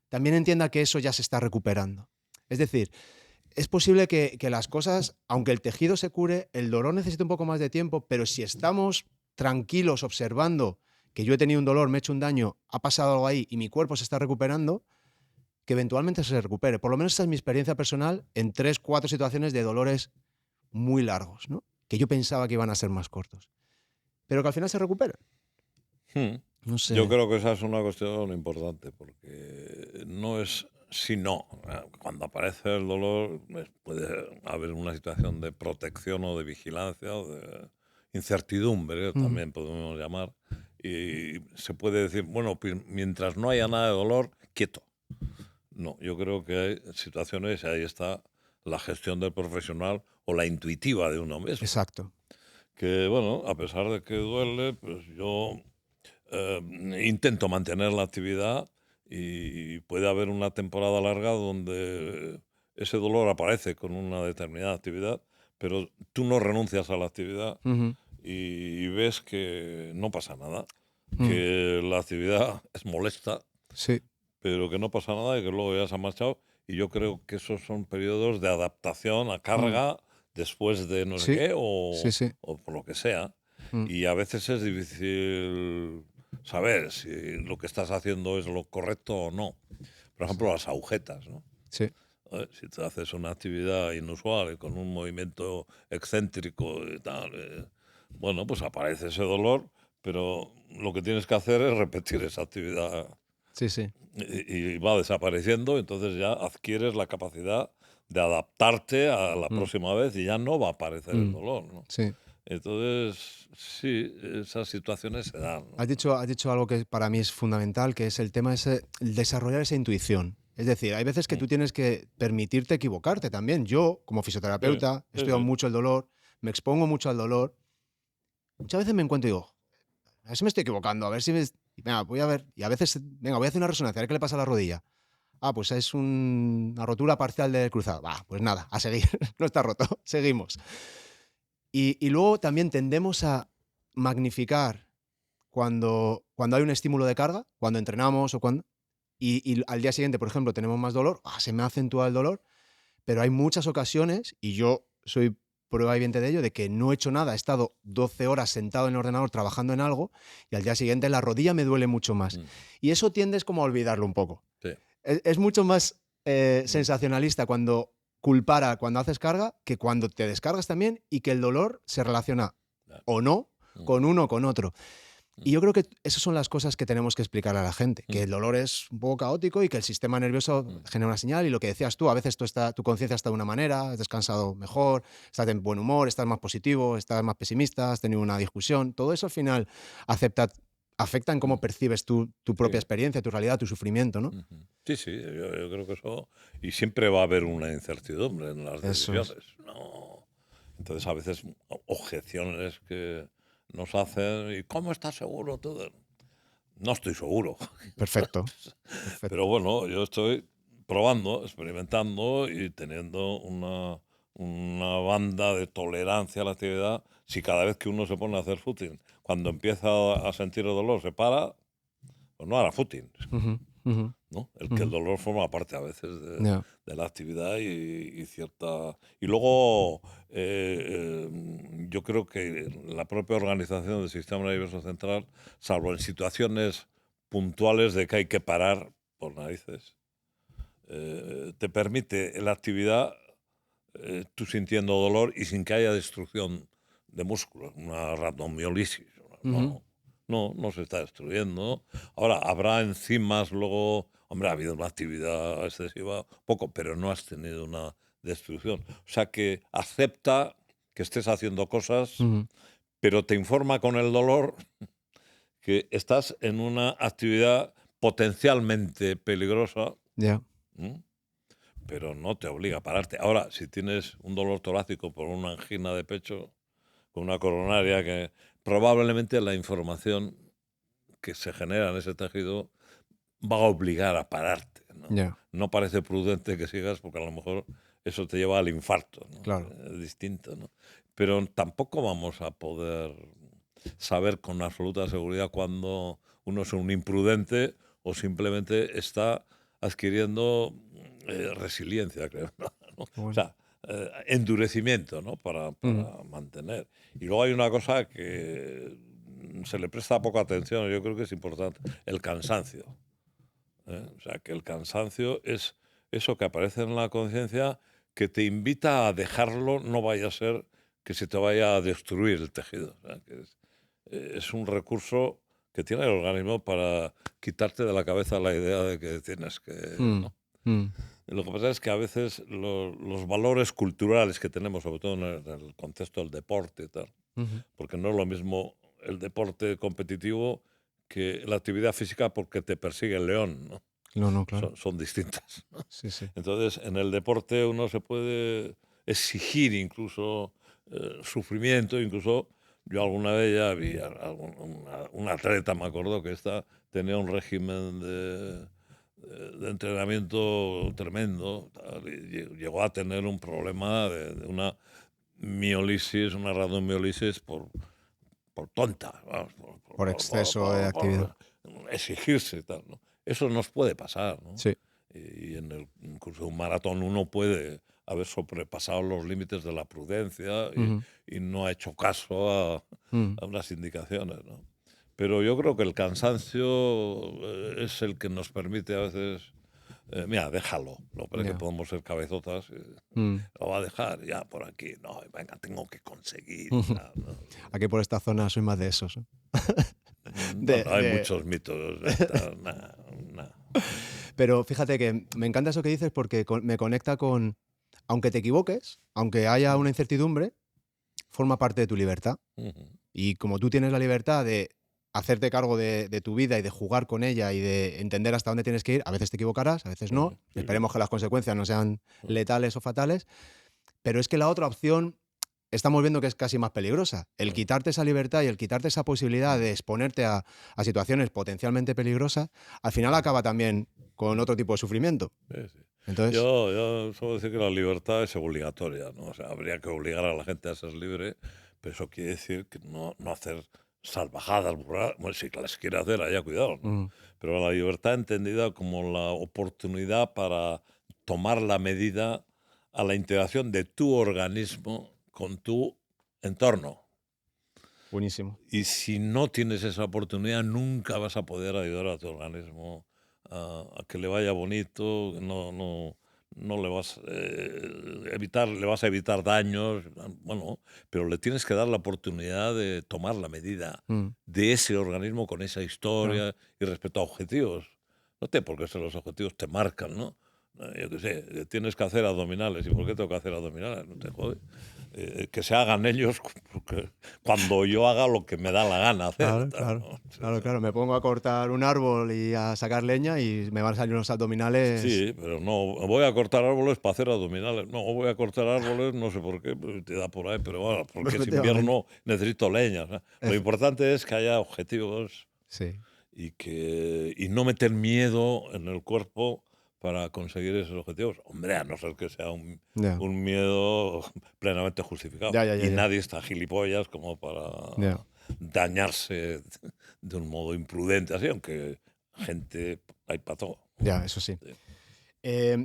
también entienda que eso ya se está recuperando? Es decir, es posible que las cosas, aunque el tejido se cure, el dolor necesita un poco más de tiempo, pero si estamos tranquilos observando que yo he tenido un dolor, me he hecho un daño, ha pasado algo ahí y mi cuerpo se está recuperando, que eventualmente se recupere. Por lo menos esa es mi experiencia personal en 3, 4 situaciones de dolores muy largos, ¿no? Que yo pensaba que iban a ser más cortos, pero que al final se recuperan. Mm. No Yo sé. creo que esa es una cuestión importante, porque no es si no. Cuando aparece el dolor, puede haber una situación de protección o de vigilancia o de incertidumbre, Ujú. también podemos llamar. Y se puede decir, bueno, mientras no haya nada de dolor, quieto. No, yo creo que hay situaciones, ahí está la gestión del profesional o la intuitiva de uno mismo. Exacto. Que, bueno, a pesar de que duele, pues yo eh, intento mantener la actividad y puede haber una temporada larga donde ese dolor aparece con una determinada actividad, pero tú no renuncias a la actividad Ujú. y ves que no pasa nada, Mm. que la actividad es molesta, Sí, pero que no pasa nada y que luego ya se ha marchado. Y yo creo que esos son periodos de adaptación a mm, carga después de no sé sí, qué sí, sí. o por lo que sea. Mm. Y a veces es difícil saber si lo que estás haciendo es lo correcto o no. Por ejemplo, las agujetas, ¿no? Sí. Si te haces una actividad inusual y con un movimiento excéntrico y tal, bueno, pues aparece ese dolor, pero lo que tienes que hacer es repetir esa actividad Sí, sí. y va desapareciendo, entonces ya adquieres la capacidad de adaptarte a la Mm. próxima vez y ya no va a aparecer el Mm. dolor, ¿no? Sí. Entonces, sí, esas situaciones se dan, ¿no? Has dicho algo que para mí es fundamental, que es el tema ese, el desarrollar esa intuición. Es decir, hay veces que Mm. tú tienes que permitirte equivocarte también. Yo, como Sí, fisioterapeuta, he sí, estudiado sí. mucho el dolor, me expongo mucho al dolor. Muchas veces me encuentro y digo, a ver si me estoy equivocando, a ver si me... Venga, voy a ver. Y a veces, venga, voy a hacer una resonancia, a ver qué le pasa a la rodilla. Ah, pues es una rotura parcial del cruzado. Va, pues nada, a seguir. No está roto, seguimos. Y luego también tendemos a magnificar cuando hay un estímulo de carga, cuando entrenamos o cuando... Y al día siguiente, por ejemplo, tenemos más dolor, se me ha acentuado el dolor, pero hay muchas ocasiones, y yo soy prueba viviente de ello, de que no he hecho nada, he estado 12 horas sentado en el ordenador trabajando en algo y al día siguiente la rodilla me duele mucho más. Mm, Y eso tiendes como a olvidarlo un poco. sí. Es mucho más Mm, sensacionalista cuando culpara cuando haces carga que cuando te descargas también y que el dolor se relaciona ya, o no mm, con uno o con otro. mm, Y yo creo que esas son las cosas que tenemos que explicar a la gente, que mm, el dolor es un poco caótico y que el sistema nervioso mm, genera una señal y lo que decías tú, a veces tu conciencia está de una manera, has descansado mejor, estás de buen humor, estás más positivo, estás más pesimista, has tenido una discusión, todo eso al final acepta, afecta en cómo mm, percibes tu sí. propia experiencia, tu realidad, tu sufrimiento, ¿no? Ujú. Sí, sí, yo creo que eso... Y siempre va a haber una incertidumbre en las Eso es. decisiones, ¿no? Entonces, a veces objeciones que nos hacen, ¿y cómo estás seguro tú? No estoy seguro. Perfecto, Pero perfecto. bueno, yo estoy probando, experimentando y teniendo una banda de tolerancia a la actividad. Si cada vez que uno se pone a hacer footing, cuando empieza a sentir el dolor, se para, pues no hará footing. Ujú, ujú, ¿No? Que el ujú. dolor forma parte a veces Ya. de la actividad y cierta... Y luego yo creo que la propia organización del sistema nervioso central, salvo en situaciones puntuales de que hay que parar por narices, te permite la actividad tú sintiendo dolor y sin que haya destrucción de músculos, una rhabdomiolisis. Ujú. No se está destruyendo. Ahora, habrá enzimas luego, hombre, ha habido una actividad excesiva, poco, pero no has tenido una destrucción. O sea que acepta que estés haciendo cosas, Ujú. pero te informa con el dolor que estás en una actividad potencialmente peligrosa. Ya. ¿M? Pero no te obliga a pararte. Ahora, si tienes un dolor torácico por una angina de pecho, con una coronaria, que probablemente la información que se genera en ese tejido va a obligar a pararte, ¿no? Ya. No parece prudente que sigas porque a lo mejor eso te lleva al infarto, ¿no? Claro. Es distinto, ¿no? Pero tampoco vamos a poder saber con absoluta seguridad cuándo uno es un imprudente o simplemente está adquiriendo resiliencia, creo, ¿no? O Qué bueno. sea, endurecimiento, ¿no? Ujú. Para mantener. Y luego hay una cosa que se le presta poca atención, yo creo que es importante, el cansancio. O sea, que el cansancio es eso que aparece en la conciencia que te invita a dejarlo, no vaya a ser que se te vaya a destruir el tejido. O sea, que es un recurso que tiene el organismo para quitarte de la cabeza la idea de que tienes que... Mm. ¿no? Mm. Lo que pasa es que a veces los valores culturales que tenemos, sobre todo en el contexto del deporte y tal, Ujú. porque no es lo mismo el deporte competitivo que la actividad física porque te persigue el león, ¿no? No, claro. son distintas, ¿no? Sí, sí. Entonces, en el deporte uno se puede exigir incluso sufrimiento, incluso yo alguna vez ya vi un atleta, me acuerdo, que tenía un régimen de entrenamiento tremendo, tal, y llegó a tener un problema de una miolisis, una radiomiolisis por tonta, vamos, Por exceso de actividad. por exigirse y tal, ¿no? Eso nos puede pasar, ¿no? Sí. Y en el curso de un maratón uno puede haber sobrepasado los límites de la prudencia Ujú. y no ha hecho caso Mm. a unas indicaciones, ¿no? Pero yo creo que el cansancio es el que nos permite a veces, mira, déjalo, no parece que Ya. podemos ser cabezotas, Mm. lo va a dejar ya por aquí, no, venga, tengo que conseguir, tal, ¿no? Aquí por esta zona soy más de esos, ¿eh? Bueno, hay De... muchos mitos de tal, nah. Pero fíjate que me encanta eso que dices porque me conecta con, aunque te equivoques, aunque haya una incertidumbre, forma parte de tu libertad. Ujú. Y como tú tienes la libertad de hacerte cargo de tu vida y de jugar con ella y de entender hasta dónde tienes que ir, a veces te equivocarás, a veces no. Sí, Esperemos que las consecuencias no sean sí. letales o fatales. Pero es que la otra opción estamos viendo que es casi más peligrosa. El Sí. quitarte esa libertad y el quitarte esa posibilidad de exponerte a situaciones potencialmente peligrosas, al final acaba también con otro tipo de sufrimiento. Sí, sí. Entonces, Yo suelo decir que la libertad es obligatoria, ¿no? O sea, habría que obligar a la gente a ser libre, pero eso quiere decir que no hacer salvajadas, burradas. Bueno, si las quiere hacer, haya cuidado, ¿no? mm, Pero la libertad entendida como la oportunidad para tomar la medida a la interacción de tu organismo con tu entorno. buenísimo. Y si no tienes esa oportunidad, nunca vas a poder ayudar a tu organismo a que le vaya bonito, no le vas le vas a evitar daños, bueno, pero le tienes que dar la oportunidad de tomar la medida Mm, de ese organismo con esa claro. historia y respecto a objetivos. No te porque los objetivos te marcan, ¿no? Yo qué sé, tienes que hacer abdominales. ¿Y por qué tengo que hacer abdominales? No te jode. Que se hagan ellos porque cuando yo haga lo que me da la gana hacer. Claro, Tal, claro. ¿no? Claro, claro. Me pongo a cortar un árbol y a sacar leña y me van a salir unos abdominales. Sí, pero no, voy a cortar árboles para hacer abdominales. No, voy a cortar árboles, no sé por qué, pues te da por ahí, pero bueno, porque es Efectivamente. invierno, necesito leña. ¿No? Lo Efe- importante es que haya objetivos Sí. y no meter miedo en el cuerpo para conseguir esos objetivos. Hombre, a no ser que sea Ya. un miedo plenamente justificado. Ya, ya, ya, Y ya. nadie está gilipollas como para Ya. dañarse de un modo imprudente, así, aunque gente hay para todo. Ya, eso sí. Sí.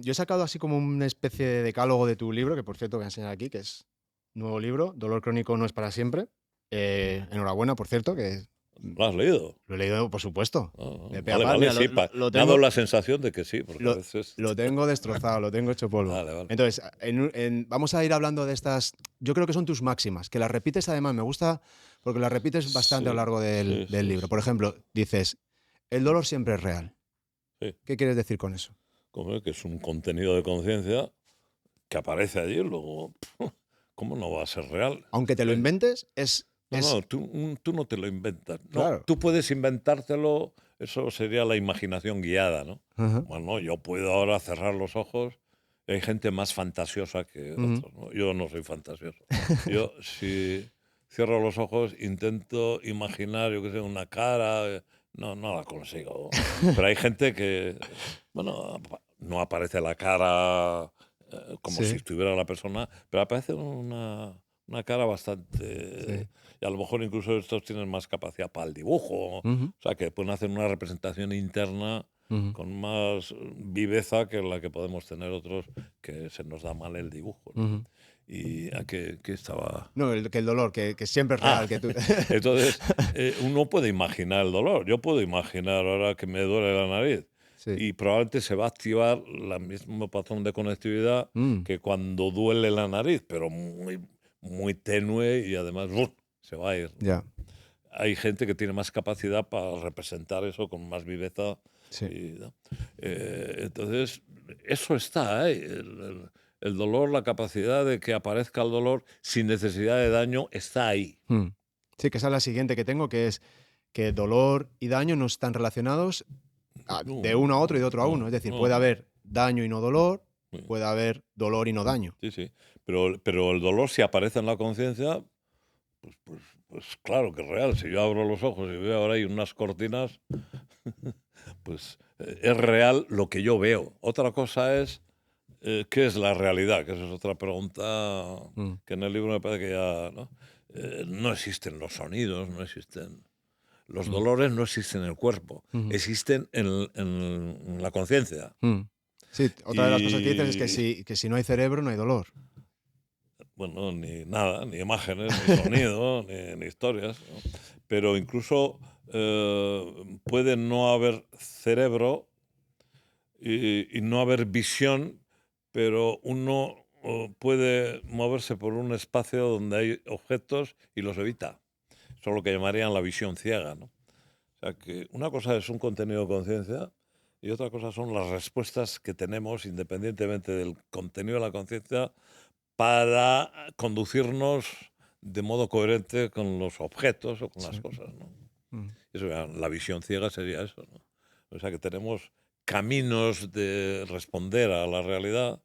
Yo he sacado así como una especie de decálogo de tu libro, que por cierto voy a enseñar aquí, que es nuevo libro, Dolor crónico no es para siempre. Enhorabuena, por cierto, que ¿Lo has leído? lo he leído, por supuesto, Ah, de pe a vale, pa. vale, Mira, sí. lo Me ha dado tengo, la sensación de que sí, porque a veces... lo tengo destrozado, lo tengo hecho polvo. Vale, vale. Entonces, vamos a ir hablando de estas, yo creo que son tus máximas, que las repites además, me gusta porque las repites bastante a lo Sí, largo del, sí, del sí, libro. sí. Por ejemplo, dices, el dolor siempre es real. Sí. ¿Qué quieres decir con eso? Como que es un contenido de conciencia que aparece allí, luego, ¿cómo no va a ser real? Aunque te lo Hombre, inventes, no, tú no te lo inventas. No, claro. tú puedes inventártelo, eso sería la imaginación guiada, ¿no? Ajá. Bueno, yo puedo ahora cerrar los ojos. Hay gente más fantasiosa que Ujú. otros, ¿no? Yo no soy fantasioso. Yo, si cierro los ojos, intento imaginar, yo qué sé, una cara. No la consigo. Pero hay gente que, bueno, no aparece la cara como si Sí, estuviera la persona, pero aparece una cara bastante... sí. Y a lo mejor incluso estos tienen más capacidad para el dibujo. O Ujú, sea, que pueden hacer una representación interna ujú, con más viveza que la que podemos tener otros, que se nos da mal el dibujo, ¿no? ujú. ¿Y a qué estaba? No, que el dolor, que siempre es Ah, real, que tú... entonces uno puede imaginar el dolor. Yo puedo imaginar ahora que me duele la nariz Sí. y probablemente se va a activar la mismo patrón de conectividad Mm, que cuando duele la nariz, pero muy tenue y además se va a ir, ¿no? ya, Hay gente que tiene más capacidad para representar eso con más viveza. sí. ¿No? Entonces, eso está, ¿eh? El dolor, la capacidad de que aparezca el dolor sin necesidad de daño, está ahí. Mm. Sí, que esa es la siguiente que tengo, que es que dolor y daño no están relacionados de uno a otro y de otro a uno. Es decir, puede haber daño y no dolor, Sí. puede haber dolor y no daño. Sí, sí. Pero el dolor, si aparece en la conciencia, pues claro que es real. Si yo abro los ojos y veo ahora hay unas cortinas, pues es real lo que yo veo. Otra cosa es qué es la realidad, que esa es otra pregunta que en el libro me parece que ya no existen los sonidos, no existen los dolores, no existen en el cuerpo, existen en la conciencia. Sí, otra de las cosas que dices es Y que si no hay cerebro no hay dolor. bueno, ni nada, ni imágenes, ni sonido, ni historias, ¿no? Pero incluso puede no haber cerebro y no haber visión, pero uno puede moverse por un espacio donde hay objetos y los evita. Eso es lo que llamarían la visión ciega, ¿no? O sea que una cosa es un contenido de conciencia y otra cosa son las respuestas que tenemos, independientemente del contenido de la conciencia, para conducirnos de modo coherente con los objetos o con las cosas, ¿no? Eso, la visión ciega sería eso, ¿no? O sea que tenemos caminos de responder a la realidad,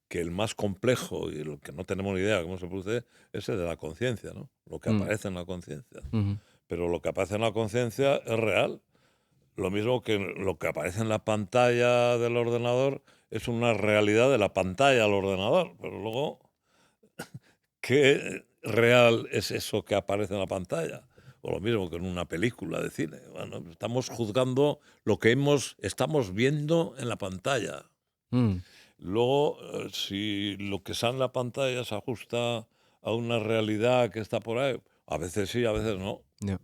que el más complejo y lo que no tenemos ni idea de cómo se produce es el de la conciencia, ¿no? Lo que aparece en la conciencia. Pero lo que aparece en la conciencia es real. Lo mismo que lo que aparece en la pantalla del ordenador es una realidad de la pantalla del ordenador. Pero luego, ¿qué real es eso que aparece en la pantalla? O lo mismo que en una película de cine. Bueno, estamos juzgando lo que estamos viendo en la pantalla. Luego, si lo que sale en la pantalla se ajusta a una realidad que está por ahí, a veces sí, a veces no. Ya.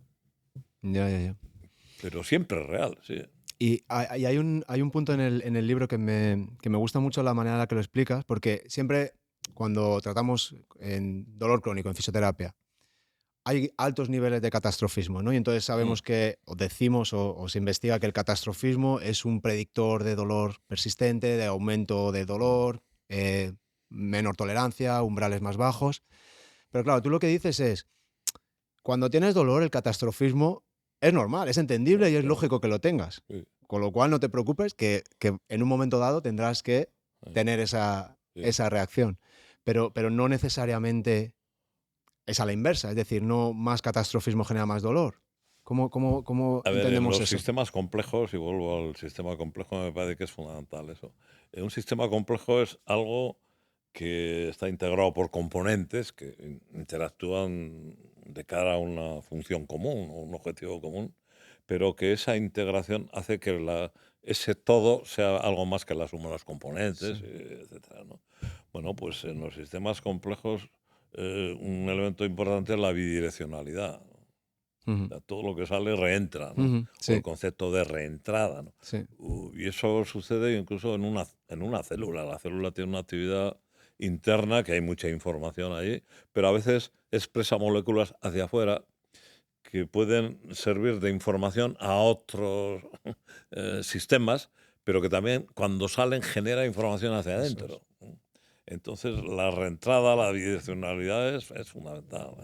Pero siempre es real, sí. Y hay un punto en el libro que me gusta mucho la manera en la que lo explicas, porque siempre cuando tratamos en dolor crónico, en fisioterapia, hay altos niveles de catastrofismo, ¿no? Y entonces sabemos que, o decimos, o se investiga que el catastrofismo es un predictor de dolor persistente, de aumento de dolor, menor tolerancia, umbrales más bajos. Pero claro, tú lo que dices es, cuando tienes dolor, el catastrofismo es normal, es entendible y es lógico que lo tengas. Sí. Con lo cual no te preocupes que en un momento dado tendrás que tener esa reacción. Pero no necesariamente es a la inversa, es decir, no más catastrofismo genera más dolor. ¿Cómo A ver, en entendemos los eso? sistemas complejos, y vuelvo al sistema complejo, me parece que es fundamental eso. Un sistema complejo es algo que está integrado por componentes que interactúan de cara a una función común o un objetivo común, pero que esa integración hace que ese todo sea algo más que la suma de los componentes, etcétera, ¿no? Bueno, pues en los sistemas complejos un elemento importante es la bidireccionalidad, ¿no? O sea, todo lo que sale reentra, ¿no? O el concepto de reentrada, ¿no? Y eso sucede incluso en una célula. La célula tiene una actividad interna, que hay mucha información ahí, pero a veces expresa moléculas hacia afuera que pueden servir de información a otros sistemas, pero que también cuando salen genera información hacia adentro. Entonces la reentrada, la bidireccionalidad es fundamental.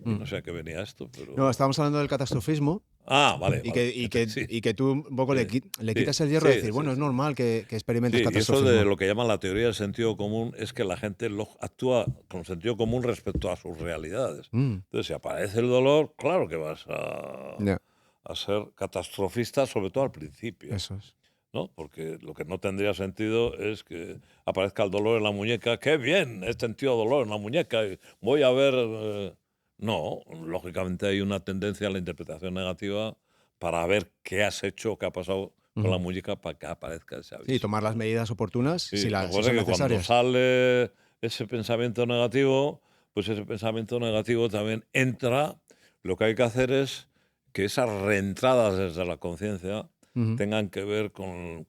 Y no sé a qué venía esto, pero... No, estábamos hablando del catastrofismo. Ah, vale. Y, vale. y que tú un poco le quitas el hierro de decir, bueno, es normal que experimentes Sí, y eso catastrofismo. de lo que llaman la teoría del sentido común es que la gente actúa con sentido común respecto a sus realidades. Entonces, si aparece el dolor, claro que vas a ser catastrofista, sobre todo al principio. Eso es. ¿No? Porque lo que no tendría sentido es que aparezca el dolor en la muñeca. ¡Qué bien! He sentido dolor en la muñeca. Voy a ver... No, lógicamente hay una tendencia a la interpretación negativa para ver qué has hecho, qué ha pasado con la muñeca para que aparezca ese aviso. Sí, tomar las medidas oportunas Sí, si son que necesarias. cuando sale ese pensamiento negativo, pues ese pensamiento negativo también entra. Lo que hay que hacer es que esas reentradas desde la conciencia tengan que ver con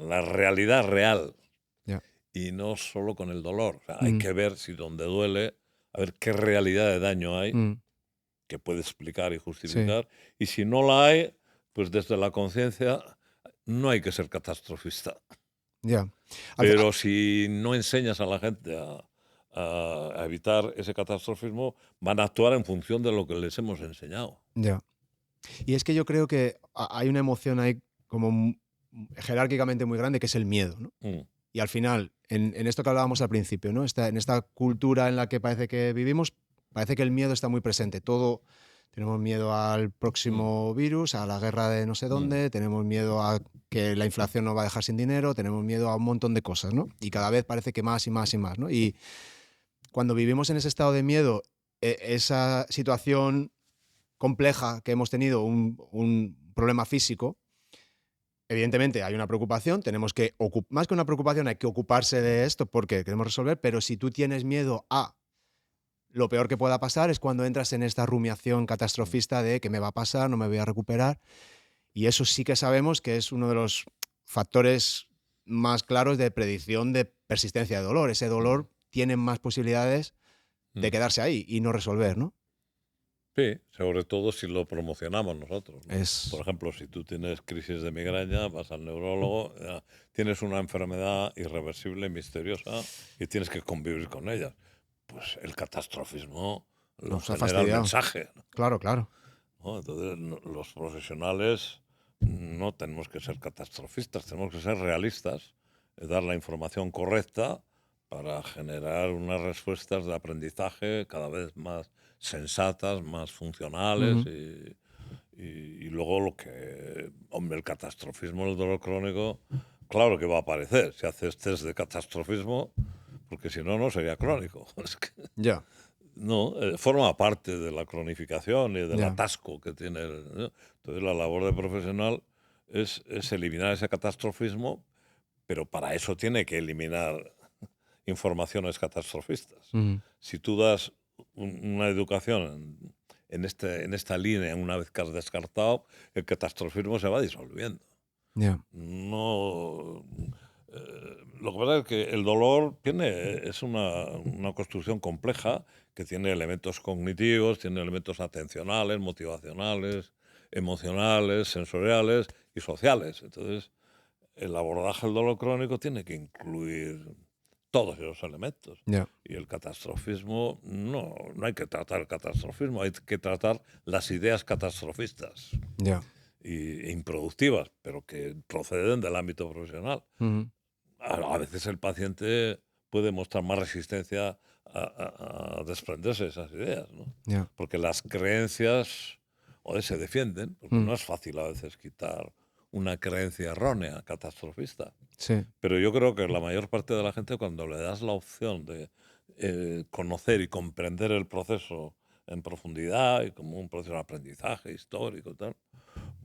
la realidad real y no solo con el dolor. O sea, hay que ver si donde duele, a ver qué realidad de daño hay que puede explicar y justificar. Y si no la hay, pues desde la conciencia no hay que ser catastrofista. Pero si no enseñas a la gente a evitar ese catastrofismo, van a actuar en función de lo que les hemos enseñado. Y es que yo creo que hay una emoción ahí como jerárquicamente muy grande, que es el miedo, ¿no? Y al final, en esto que hablábamos al principio, ¿no? En esta cultura en la que parece que vivimos, parece que el miedo está muy presente. Tenemos miedo al próximo virus, a la guerra de no sé dónde, tenemos miedo a que la inflación nos va a dejar sin dinero, tenemos miedo a un montón de cosas, ¿no? Y cada vez parece que más y más y más, ¿no? Y cuando vivimos en ese estado de miedo, esa situación compleja que hemos tenido, un problema físico, evidentemente hay una preocupación, más que una preocupación hay que ocuparse de esto porque queremos resolver, pero si tú tienes miedo a lo peor que pueda pasar es cuando entras en esta rumiación catastrofista de qué me va a pasar, no me voy a recuperar, y eso sí que sabemos que es uno de los factores más claros de predicción de persistencia de dolor. Ese dolor tiene más posibilidades de quedarse ahí y no resolver, ¿no? Sí, sobre todo si lo promocionamos nosotros, ¿no? Es... Por ejemplo, si tú tienes crisis de migraña, vas al neurólogo, tienes una enfermedad irreversible, misteriosa, y tienes que convivir con ella. Pues el catastrofismo lo Nos ha genera el fastidiado. mensaje, ¿no? Claro. ¿No? Entonces, los profesionales no tenemos que ser catastrofistas, tenemos que ser realistas, dar la información correcta para generar unas respuestas de aprendizaje cada vez más sensatas, más funcionales y luego hombre, el catastrofismo, el dolor crónico, claro que va a aparecer si haces test de catastrofismo, porque si no, no sería crónico. Es que, Ya. no, forma parte de la cronificación y del atasco que tiene. ¿No? Entonces la labor de profesional es eliminar ese catastrofismo, pero para eso tiene que eliminar informaciones catastrofistas. Si tú das una educación en esta línea, una vez que has descartado, el catastrofismo se va disolviendo. No, lo que pasa es que el dolor es una construcción compleja que tiene elementos cognitivos, tiene elementos atencionales, motivacionales, emocionales, sensoriales y sociales. Entonces, el abordaje del dolor crónico tiene que incluir todos esos elementos. Y el catastrofismo, no hay que tratar el catastrofismo, hay que tratar las ideas catastrofistas e improductivas, pero que proceden del ámbito profesional. A veces el paciente puede mostrar más resistencia a desprenderse de esas ideas, ¿no? Porque las creencias se defienden, porque no es fácil a veces quitar una creencia errónea, catastrofista. Sí. Pero yo creo que la mayor parte de la gente, cuando le das la opción de conocer y comprender el proceso en profundidad y como un proceso de aprendizaje histórico y tal,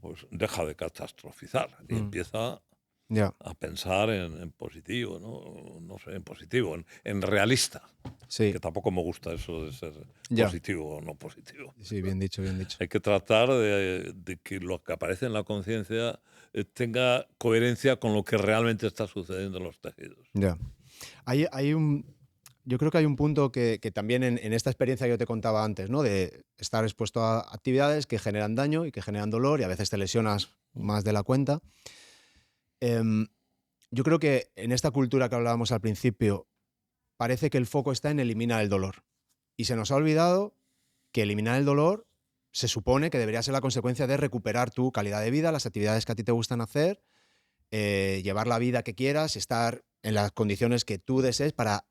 pues deja de catastrofizar y empieza a pensar en positivo, no sé, en positivo, en realista. Sí. Que tampoco me gusta eso de ser positivo o no positivo. Sí, bien dicho. Hay que tratar de que lo que aparece en la conciencia tenga coherencia con lo que realmente está sucediendo en los tejidos. Yo creo que hay un punto que también en esta experiencia que yo te contaba antes, ¿no? De estar expuesto a actividades que generan daño y que generan dolor y a veces te lesionas más de la cuenta. Yo creo que en esta cultura que hablábamos al principio, parece que el foco está en eliminar el dolor. Y se nos ha olvidado que eliminar el dolor se supone que debería ser la consecuencia de recuperar tu calidad de vida, las actividades que a ti te gustan hacer, llevar la vida que quieras, estar en las condiciones que tú desees para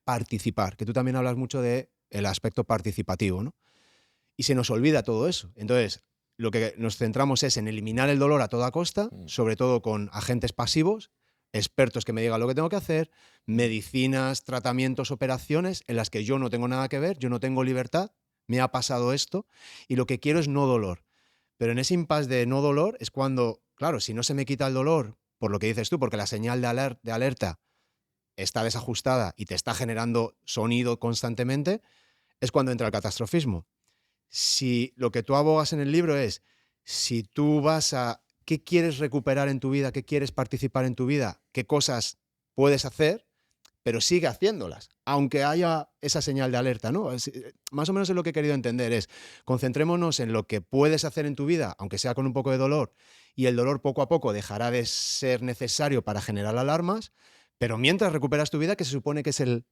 participar, que tú también hablas mucho del aspecto participativo, ¿no? Y se nos olvida todo eso. Entonces, lo que nos centramos es en eliminar el dolor a toda costa, sobre todo con agentes pasivos, expertos que me digan lo que tengo que hacer, medicinas, tratamientos, operaciones en las que yo no tengo nada que ver, yo no tengo libertad, me ha pasado esto y lo que quiero es no dolor. Pero en ese impasse de no dolor es cuando, claro, si no se me quita el dolor, por lo que dices tú, porque la señal de alerta está desajustada y te está generando sonido constantemente, es cuando entra el catastrofismo. Si lo que tú abogas en el libro es, si tú vas a qué quieres recuperar en tu vida, qué quieres participar en tu vida, qué cosas puedes hacer, pero sigue haciéndolas, aunque haya esa señal de alerta, ¿no? Más o menos es lo que he querido entender, es concentrémonos en lo que puedes hacer en tu vida, aunque sea con un poco de dolor, y el dolor poco a poco dejará de ser necesario para generar alarmas, pero mientras recuperas tu vida, que se supone que es el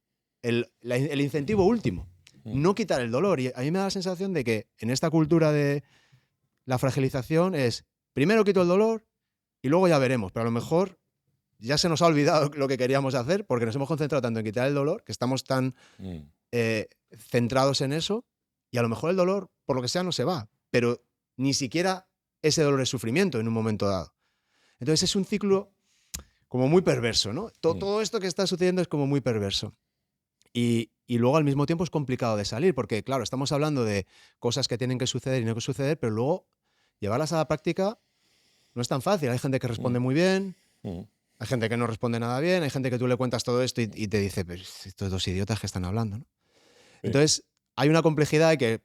incentivo último, no quitar el dolor. Y a mí me da la sensación de que en esta cultura de la fragilización es, primero quito el dolor y luego ya veremos, pero a lo mejor ya se nos ha olvidado lo que queríamos hacer porque nos hemos concentrado tanto en quitar el dolor, que estamos tan centrados en eso, y a lo mejor el dolor, por lo que sea, no se va, pero ni siquiera ese dolor es sufrimiento en un momento dado. Entonces es un ciclo como muy perverso, ¿no? Todo esto que está sucediendo es como muy perverso. Y luego al mismo tiempo es complicado de salir, porque claro, estamos hablando de cosas que tienen que suceder y no que suceder, pero luego llevarlas a la práctica no es tan fácil. Hay gente que responde muy bien, hay gente que no responde nada bien, hay gente que tú le cuentas todo esto y te dice, pero estos dos idiotas que están hablando, ¿no? Sí. Entonces hay una complejidad que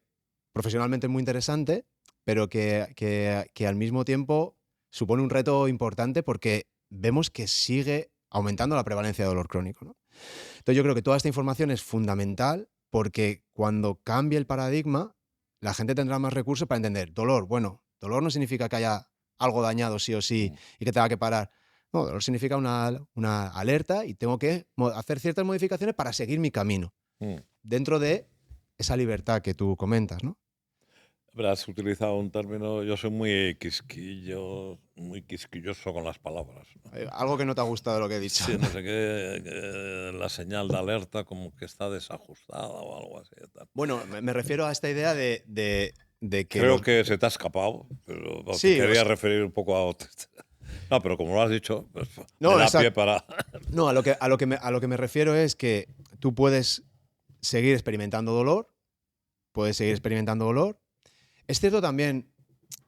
profesionalmente es muy interesante, pero que al mismo tiempo supone un reto importante porque vemos que sigue aumentando la prevalencia de dolor crónico, ¿no? Entonces yo creo que toda esta información es fundamental porque cuando cambie el paradigma, la gente tendrá más recursos para entender dolor. Bueno, dolor no significa que haya algo dañado sí o sí y que tenga que parar. No, dolor significa una alerta y tengo que hacer ciertas modificaciones para seguir mi camino dentro de esa libertad que tú comentas, ¿no? Has utilizado un término, yo soy muy quisquilloso con las palabras, ¿no? Algo que no te ha gustado de lo que he dicho. Sí, no sé qué, la señal de alerta como que está desajustada o algo así. Tal. Bueno, me refiero a esta idea de que... Creo que se te ha escapado, pero sí, te quería referir un poco a otro. No, pero como lo has dicho, pues no, me da pie para... No, a lo que me refiero es que tú puedes seguir experimentando dolor, Es cierto también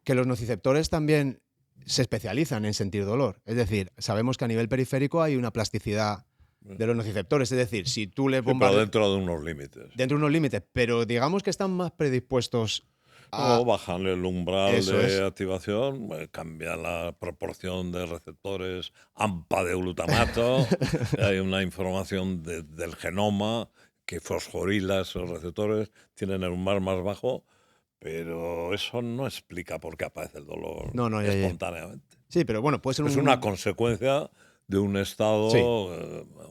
que los nociceptores también se especializan en sentir dolor. Es decir, sabemos que a nivel periférico hay una plasticidad de los nociceptores. Es decir, si tú le bombardeas... pero dentro de unos límites. Dentro de unos límites, pero digamos que están más predispuestos a... O bajan el umbral de activación, cambia la proporción de receptores AMPA de glutamato, hay una información del genoma que fosforila esos receptores, tienen el umbral más bajo, pero eso no explica por qué aparece el dolor espontáneamente. Sí, pero bueno, puede ser es una consecuencia de un estado,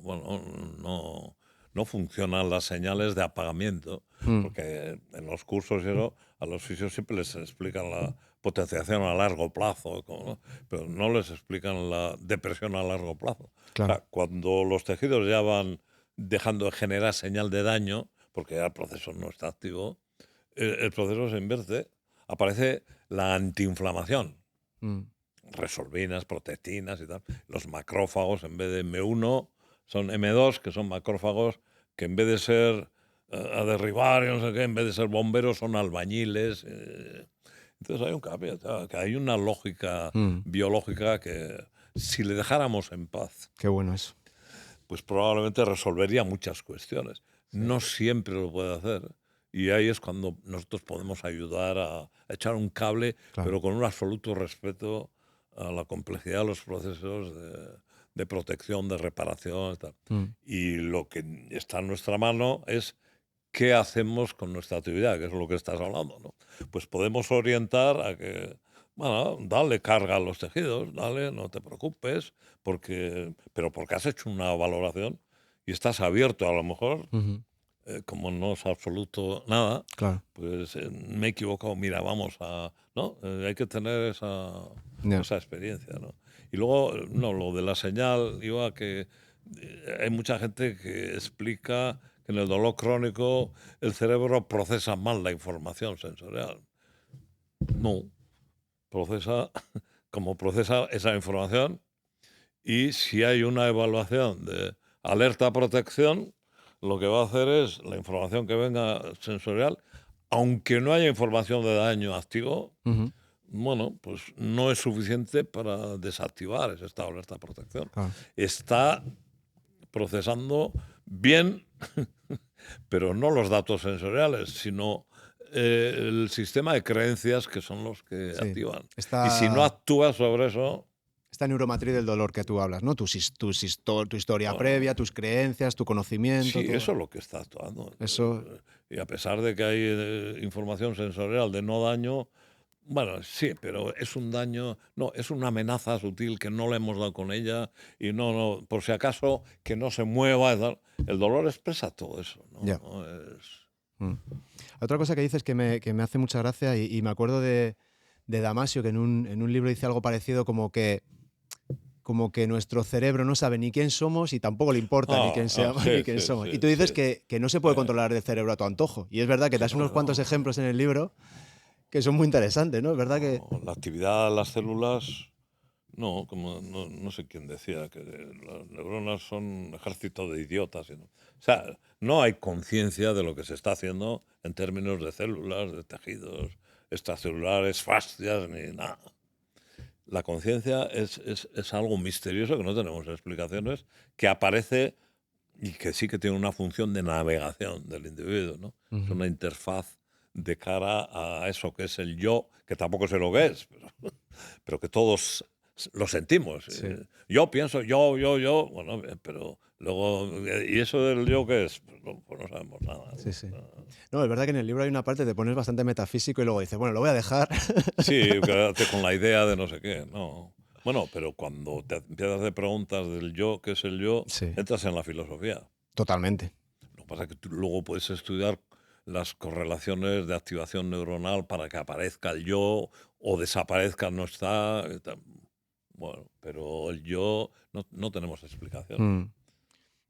bueno, no funcionan las señales de apagamiento, porque en los cursos y eso, a los fisios siempre les explican la potenciación a largo plazo, ¿no? Pero no les explican la depresión a largo plazo. Claro. O sea, cuando los tejidos ya van dejando de generar señal de daño, porque ya el proceso no está activo, el proceso se invierte, aparece la antiinflamación. Resolvinas, protectinas y tal. Los macrófagos, en vez de M1, son M2, que son macrófagos que en vez de ser a derribar y no sé qué, en vez de ser bomberos, son albañiles. Entonces hay un cambio, que hay una lógica biológica que si le dejáramos en paz... Qué bueno eso. Pues probablemente resolvería muchas cuestiones. Sí. No siempre lo puede hacer. Y ahí es cuando nosotros podemos ayudar a echar un cable, pero con un absoluto respeto a la complejidad de los procesos de protección, de reparación y tal. Y lo que está en nuestra mano es qué hacemos con nuestra actividad, que es lo que estás hablando, ¿no? Pues podemos orientar a que, bueno, dale carga a los tejidos, dale, no te preocupes, pero porque has hecho una valoración y estás abierto a lo mejor... como no es absoluto nada, pues me he equivocado, mira, vamos a... ¿no? Hay que tener esa experiencia, ¿no? Y luego, no, lo de la señal, iba que hay mucha gente que explica que en el dolor crónico el cerebro procesa mal la información sensorial. No, procesa esa información, y si hay una evaluación de alerta-protección, lo que va a hacer es la información que venga sensorial, aunque no haya información de daño activo, bueno, pues no es suficiente para desactivar ese estado de alerta protección. Está procesando bien, pero no los datos sensoriales, sino el sistema de creencias que son los que activan. Y si no actúas sobre eso... Esta neuromatriz del dolor que tú hablas, ¿no? Tu historia previa, tus creencias, tu conocimiento... Sí, todo. Eso es lo que está actuando. Eso... Y a pesar de que hay información sensorial de no daño, bueno, sí, pero es un daño... No, es una amenaza sutil que no le hemos dado con ella y no, por si acaso, que no se mueva. El dolor expresa todo eso, ¿no? Yeah. ¿No? Es... Otra cosa que dices que me hace mucha gracia y me acuerdo de Damasio, que en un libro dice algo parecido, como que como que nuestro cerebro no sabe ni quién somos y tampoco le importa ni quién seamos ni quién somos. sí, Y tú dices sí. que no se puede controlar el cerebro a tu antojo. Y es verdad que das unos cuantos ejemplos en el libro que son muy interesantes, ¿no? Es verdad que... La actividad de las células, no sé quién decía que las neuronas son un ejército de idiotas. O sea, no hay conciencia de lo que se está haciendo en términos de células, de tejidos extracelulares, fascias, ni nada. La conciencia es algo misterioso que no tenemos explicaciones, que aparece y que sí que tiene una función de navegación del individuo, ¿no? Es una interfaz de cara a eso que es el yo, que tampoco sé lo que es, pero que todos lo sentimos. Sí. Yo pienso, yo, bueno, pero luego, ¿y eso del yo qué es? Pues no sabemos nada. Sí, sí. No, es verdad que en el libro hay una parte que te pones bastante metafísico y luego dices, bueno, lo voy a dejar. Sí, quedarte con la idea de no sé qué, no. Bueno, pero cuando te empiezas a hacer preguntas del yo, ¿qué es el yo? Sí. Entras en la filosofía. Totalmente. Lo que pasa es que tú luego puedes estudiar las correlaciones de activación neuronal para que aparezca el yo o desaparezca, no está. Bueno, pero el yo no tenemos explicación.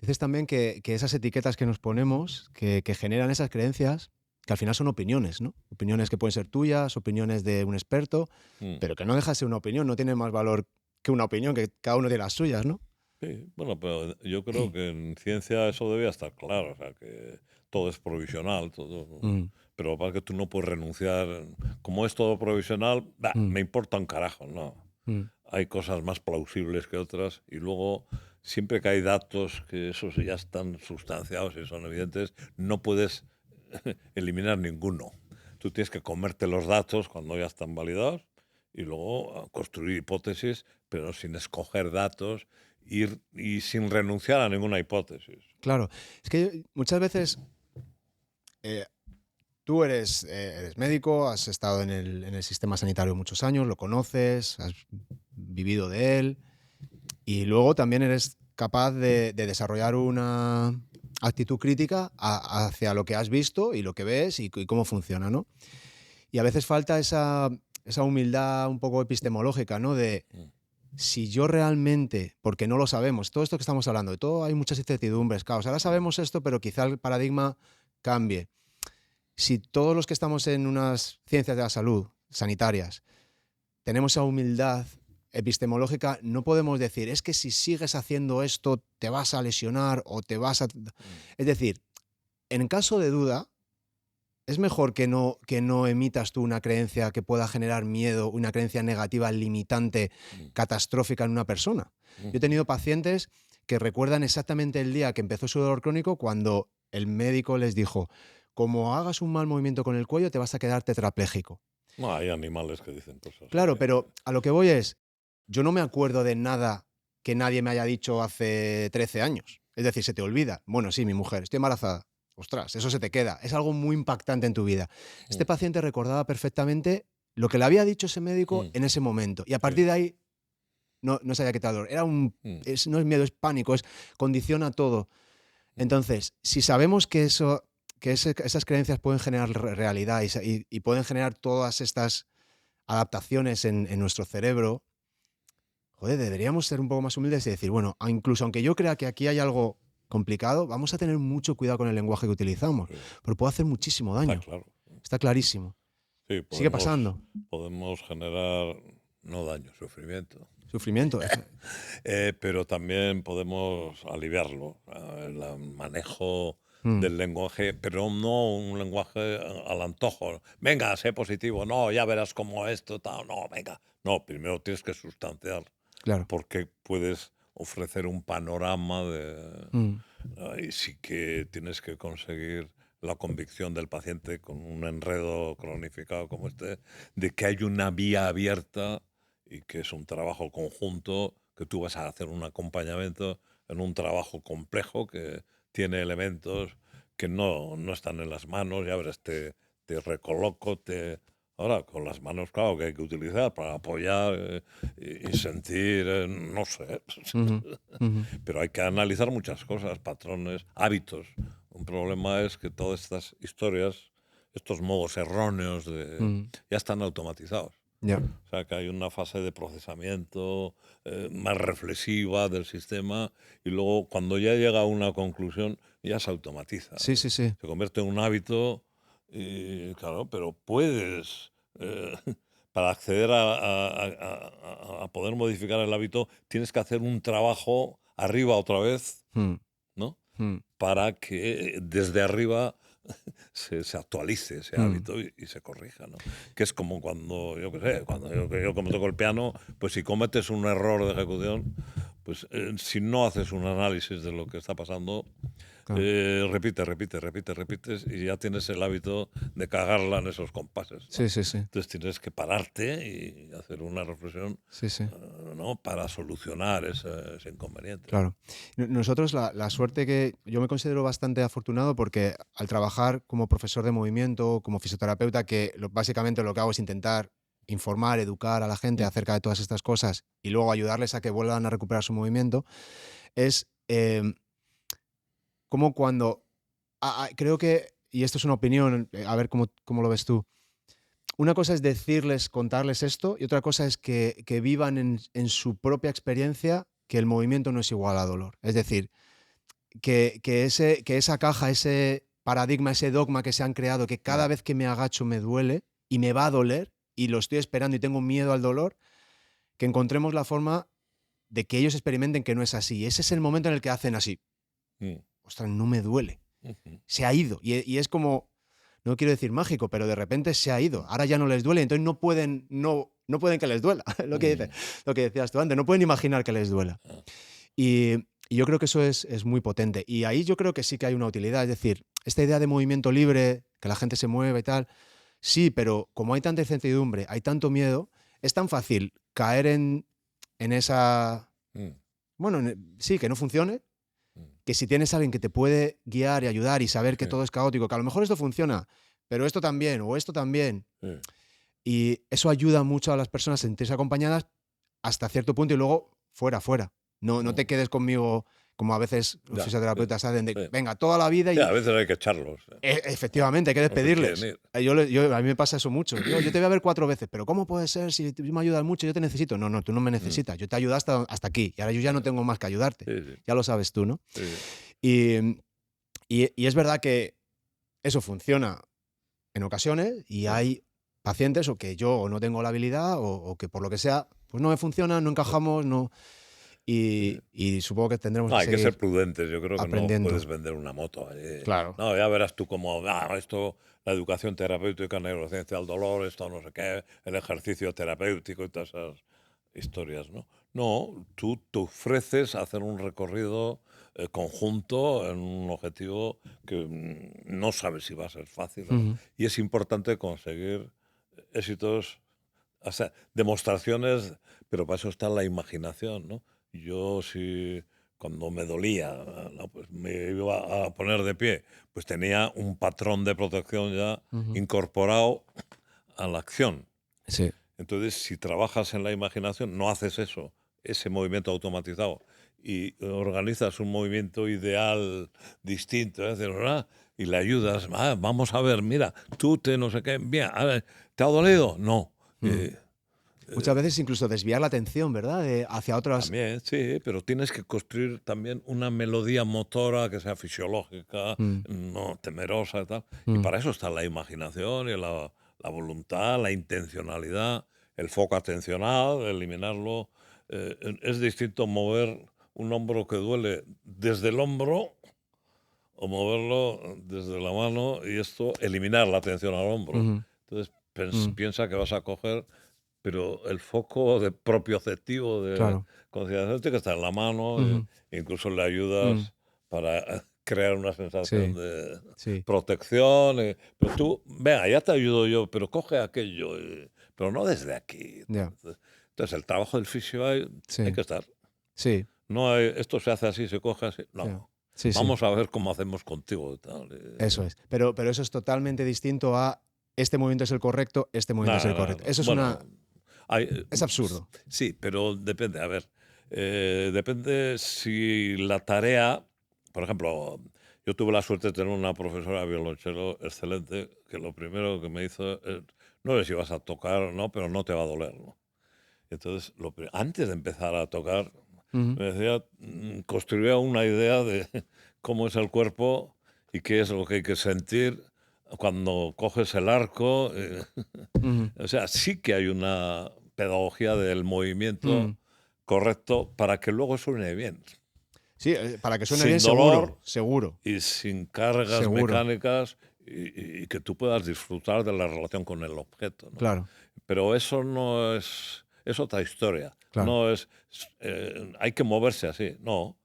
Dices también que esas etiquetas que nos ponemos, que generan esas creencias, que al final son opiniones, ¿no? Opiniones que pueden ser tuyas, opiniones de un experto, pero que no deja de ser una opinión, no tiene más valor que una opinión, que cada uno tiene las suyas, ¿no? Sí, bueno, pero yo creo que en ciencia eso debía estar claro, o sea, que todo es provisional, todo. Pero para que tú no puedes renunciar, como es todo provisional, me importa un carajo, no. Hay cosas más plausibles que otras y luego siempre que hay datos que esos ya están sustanciados y son evidentes, no puedes eliminar ninguno. Tú tienes que comerte los datos cuando ya están validados y luego construir hipótesis, pero sin escoger datos y sin renunciar a ninguna hipótesis. Claro, es que muchas veces tú eres médico, has estado en el sistema sanitario muchos años, lo conoces, has vivido de él y luego también eres capaz de desarrollar una actitud crítica hacia lo que has visto y lo que ves y cómo funciona, ¿no? Y a veces falta esa humildad un poco epistemológica, ¿no? De si yo realmente, porque no lo sabemos, todo esto que estamos hablando, de todo hay muchas incertidumbres, claro, ahora sabemos esto, pero quizá el paradigma cambie. Si todos los que estamos en unas ciencias de la salud sanitarias tenemos esa humildad epistemológica, no podemos decir, es que si sigues haciendo esto te vas a lesionar o te vas a... Es decir, en caso de duda, es mejor que no emitas tú una creencia que pueda generar miedo, una creencia negativa, limitante, catastrófica en una persona. Yo he tenido pacientes que recuerdan exactamente el día que empezó su dolor crónico cuando el médico les dijo, como hagas un mal movimiento con el cuello te vas a quedar tetrapléjico. No, hay animales que dicen cosas. Claro, pero a lo que voy es, yo no me acuerdo de nada que nadie me haya dicho hace 13 años. Es decir, se te olvida. Bueno, sí, mi mujer, estoy embarazada. Ostras, eso se te queda. Es algo muy impactante en tu vida. Este paciente recordaba perfectamente lo que le había dicho ese médico en ese momento. Y a partir de ahí no sabía qué tal dolor. No es miedo, es pánico, condiciona todo. Entonces, si sabemos que esas creencias pueden generar realidad y pueden generar todas estas adaptaciones en nuestro cerebro, joder, deberíamos ser un poco más humildes y decir, bueno, incluso aunque yo crea que aquí hay algo complicado, vamos a tener mucho cuidado con el lenguaje que utilizamos, pero puede hacer muchísimo daño. Está claro. Está clarísimo. Sí, sigue pasando. Podemos generar, no daño, sufrimiento. Sufrimiento. Pero también podemos aliviarlo. El manejo del lenguaje, pero no un lenguaje al antojo. Venga, sé positivo. No, ya verás cómo esto, tal. No, venga. No, primero tienes que sustanciar. Claro. Porque puedes ofrecer un panorama y sí que tienes que conseguir la convicción del paciente con un enredo cronificado como este, de que hay una vía abierta y que es un trabajo conjunto, que tú vas a hacer un acompañamiento en un trabajo complejo que tiene elementos que no están en las manos, ya verás, te recoloco, Ahora, con las manos, claro, que hay que utilizar para apoyar y sentir, no sé. Pero hay que analizar muchas cosas, patrones, hábitos. Un problema es que todas estas historias, estos modos erróneos, ya están automatizados. Ya. O sea, que hay una fase de procesamiento más reflexiva del sistema y luego cuando ya llega a una conclusión ya se automatiza. Sí, sí, sí. Se convierte en un hábito y claro, pero puedes, para acceder a poder modificar el hábito, tienes que hacer un trabajo arriba otra vez, Mm, ¿no? mm, Para que desde arriba se actualice ese mm. hábito y se corrija, ¿no? Que es como cuando, yo qué sé, cuando yo como toco el piano, pues si cometes un error de ejecución, pues si no haces un análisis de lo que está pasando, Claro. repites y ya tienes el hábito de cagarla en esos compases, ¿no? Sí, sí, sí. Entonces tienes que pararte y hacer una reflexión, Sí, sí. ¿no? Para solucionar ese inconveniente. Claro. Nosotros la suerte que yo me considero bastante afortunado porque al trabajar como profesor de movimiento, como fisioterapeuta, que básicamente lo que hago es intentar informar, educar a la gente Mm, acerca de todas estas cosas y luego ayudarles a que vuelvan a recuperar su movimiento, es como cuando, creo que, y esto es una opinión, a ver cómo lo ves tú, una cosa es decirles, contarles esto, y otra cosa es que vivan en su propia experiencia que el movimiento no es igual a dolor. Es decir, que esa caja, ese paradigma, ese dogma que se han creado, que cada mm, vez que me agacho me duele y me va a doler y lo estoy esperando y tengo miedo al dolor, que encontremos la forma de que ellos experimenten que no es así. Ese es el momento en el que hacen así. mm, Ostras, no me duele. ujú, Se ha ido. Y es como, no quiero decir mágico, pero de repente se ha ido. Ahora ya no les duele, entonces no pueden que les duela. mm, Lo que decías tú antes, no pueden imaginar que les duela. ah, Y yo creo que eso es muy potente. Y ahí yo creo que sí que hay una utilidad. Es decir, esta idea de movimiento libre, que la gente se mueva y tal, sí, pero como hay tanta incertidumbre, hay tanto miedo, es tan fácil caer en esa. mm, Bueno, sí, que no funcione, mm, que si tienes a alguien que te puede guiar y ayudar y saber que sí, todo es caótico, que a lo mejor esto funciona, pero esto también, o esto también. sí, Y eso ayuda mucho a las personas a sentirse acompañadas hasta cierto punto y luego fuera. No te mm, quedes conmigo como a veces los ya, sí, fisioterapeutas hacen de, sí. venga, toda la vida Sí, y a veces hay que echarlos. No, efectivamente hay que no se quieren despedirles. ir. A mí me pasa eso mucho. Yo te voy a ver 4 veces, pero ¿cómo puede ser si tú me ayudas mucho? Yo te necesito. No, tú no me Mm, necesitas. Yo te ayudo hasta aquí y ahora yo ya no tengo más que ayudarte. sí, sí, Ya lo sabes tú, ¿no? sí, Y, y es verdad que eso funciona en ocasiones y sí, hay pacientes o que yo no tengo la habilidad o que por lo que sea, pues no me funciona, no encajamos, no. sí. Y supongo que tendremos No, que hay que ser seguir prudentes. Yo creo que no puedes aprendiendo. vender una moto. Claro. No, ya verás tú como, esto, la educación terapéutica, neurociencia del dolor, esto no sé qué, el ejercicio terapéutico y todas esas historias, ¿no? No, tú te ofreces a hacer un recorrido conjunto en un objetivo que no sabes si va a ser fácil o no. Ujú. Y es importante conseguir éxitos, o sea, demostraciones, pero para eso está la imaginación, ¿no? Yo sí, cuando me dolía, ¿no? Pues me iba a poner de pie, pues tenía un patrón de protección ya Ujú. incorporado a la acción. Sí. Entonces, si trabajas en la imaginación, no haces eso, ese movimiento automatizado, y organizas un movimiento ideal distinto, es decir, y le ayudas, vamos a ver, mira, tú te no sé qué, bien, a ver, ¿te ha dolido? No. Mm. Muchas veces incluso desviar la atención, ¿verdad? Hacia otras. También, sí, pero tienes que construir también una melodía motora que sea fisiológica, Mm, no temerosa y tal. Y mm, para eso está la imaginación y la voluntad, la intencionalidad, el foco atencional, eliminarlo. Es distinto mover un hombro que duele desde el hombro o moverlo desde la mano y esto eliminar la atención al hombro. ujú, Entonces mm, piensa que vas a coger, pero el foco de propioceptivo de claro. concienciación que está en la mano, Ujú, incluso le mm, ayudas para crear una sensación sí, de sí, protección. Pero tú, venga, ya te ayudo yo, pero coge aquello, pero no desde aquí. ya, Entonces el trabajo del fisio hay sí, que estar. sí, No hay, esto se hace así, se coge así. ya, No. sí, sí, Vamos a ver cómo hacemos contigo y tal. eso es. Pero eso es totalmente distinto a este movimiento es el correcto, este movimiento es el Nada, correcto. nada. Eso es Bueno, es absurdo. sí, pero depende. A ver, depende si la tarea, por ejemplo, yo tuve la suerte de tener una profesora de violonchelo excelente, que lo primero que me hizo es no sé si vas a tocar, ¿no? Pero no te va a doler, ¿no? Entonces, antes de empezar a tocar, me decía, construía una idea de cómo es el cuerpo y qué es lo que hay que sentir cuando coges el arco. O sea, sí que hay una pedagogía del movimiento correcto para que luego suene bien. Sí, para que suene Sin bien, dolor seguro. y sin cargas Seguro. mecánicas y que tú puedas disfrutar de la relación con el objeto, ¿no? Claro, Pero eso no es otra historia. claro. No es, hay que moverse así. No.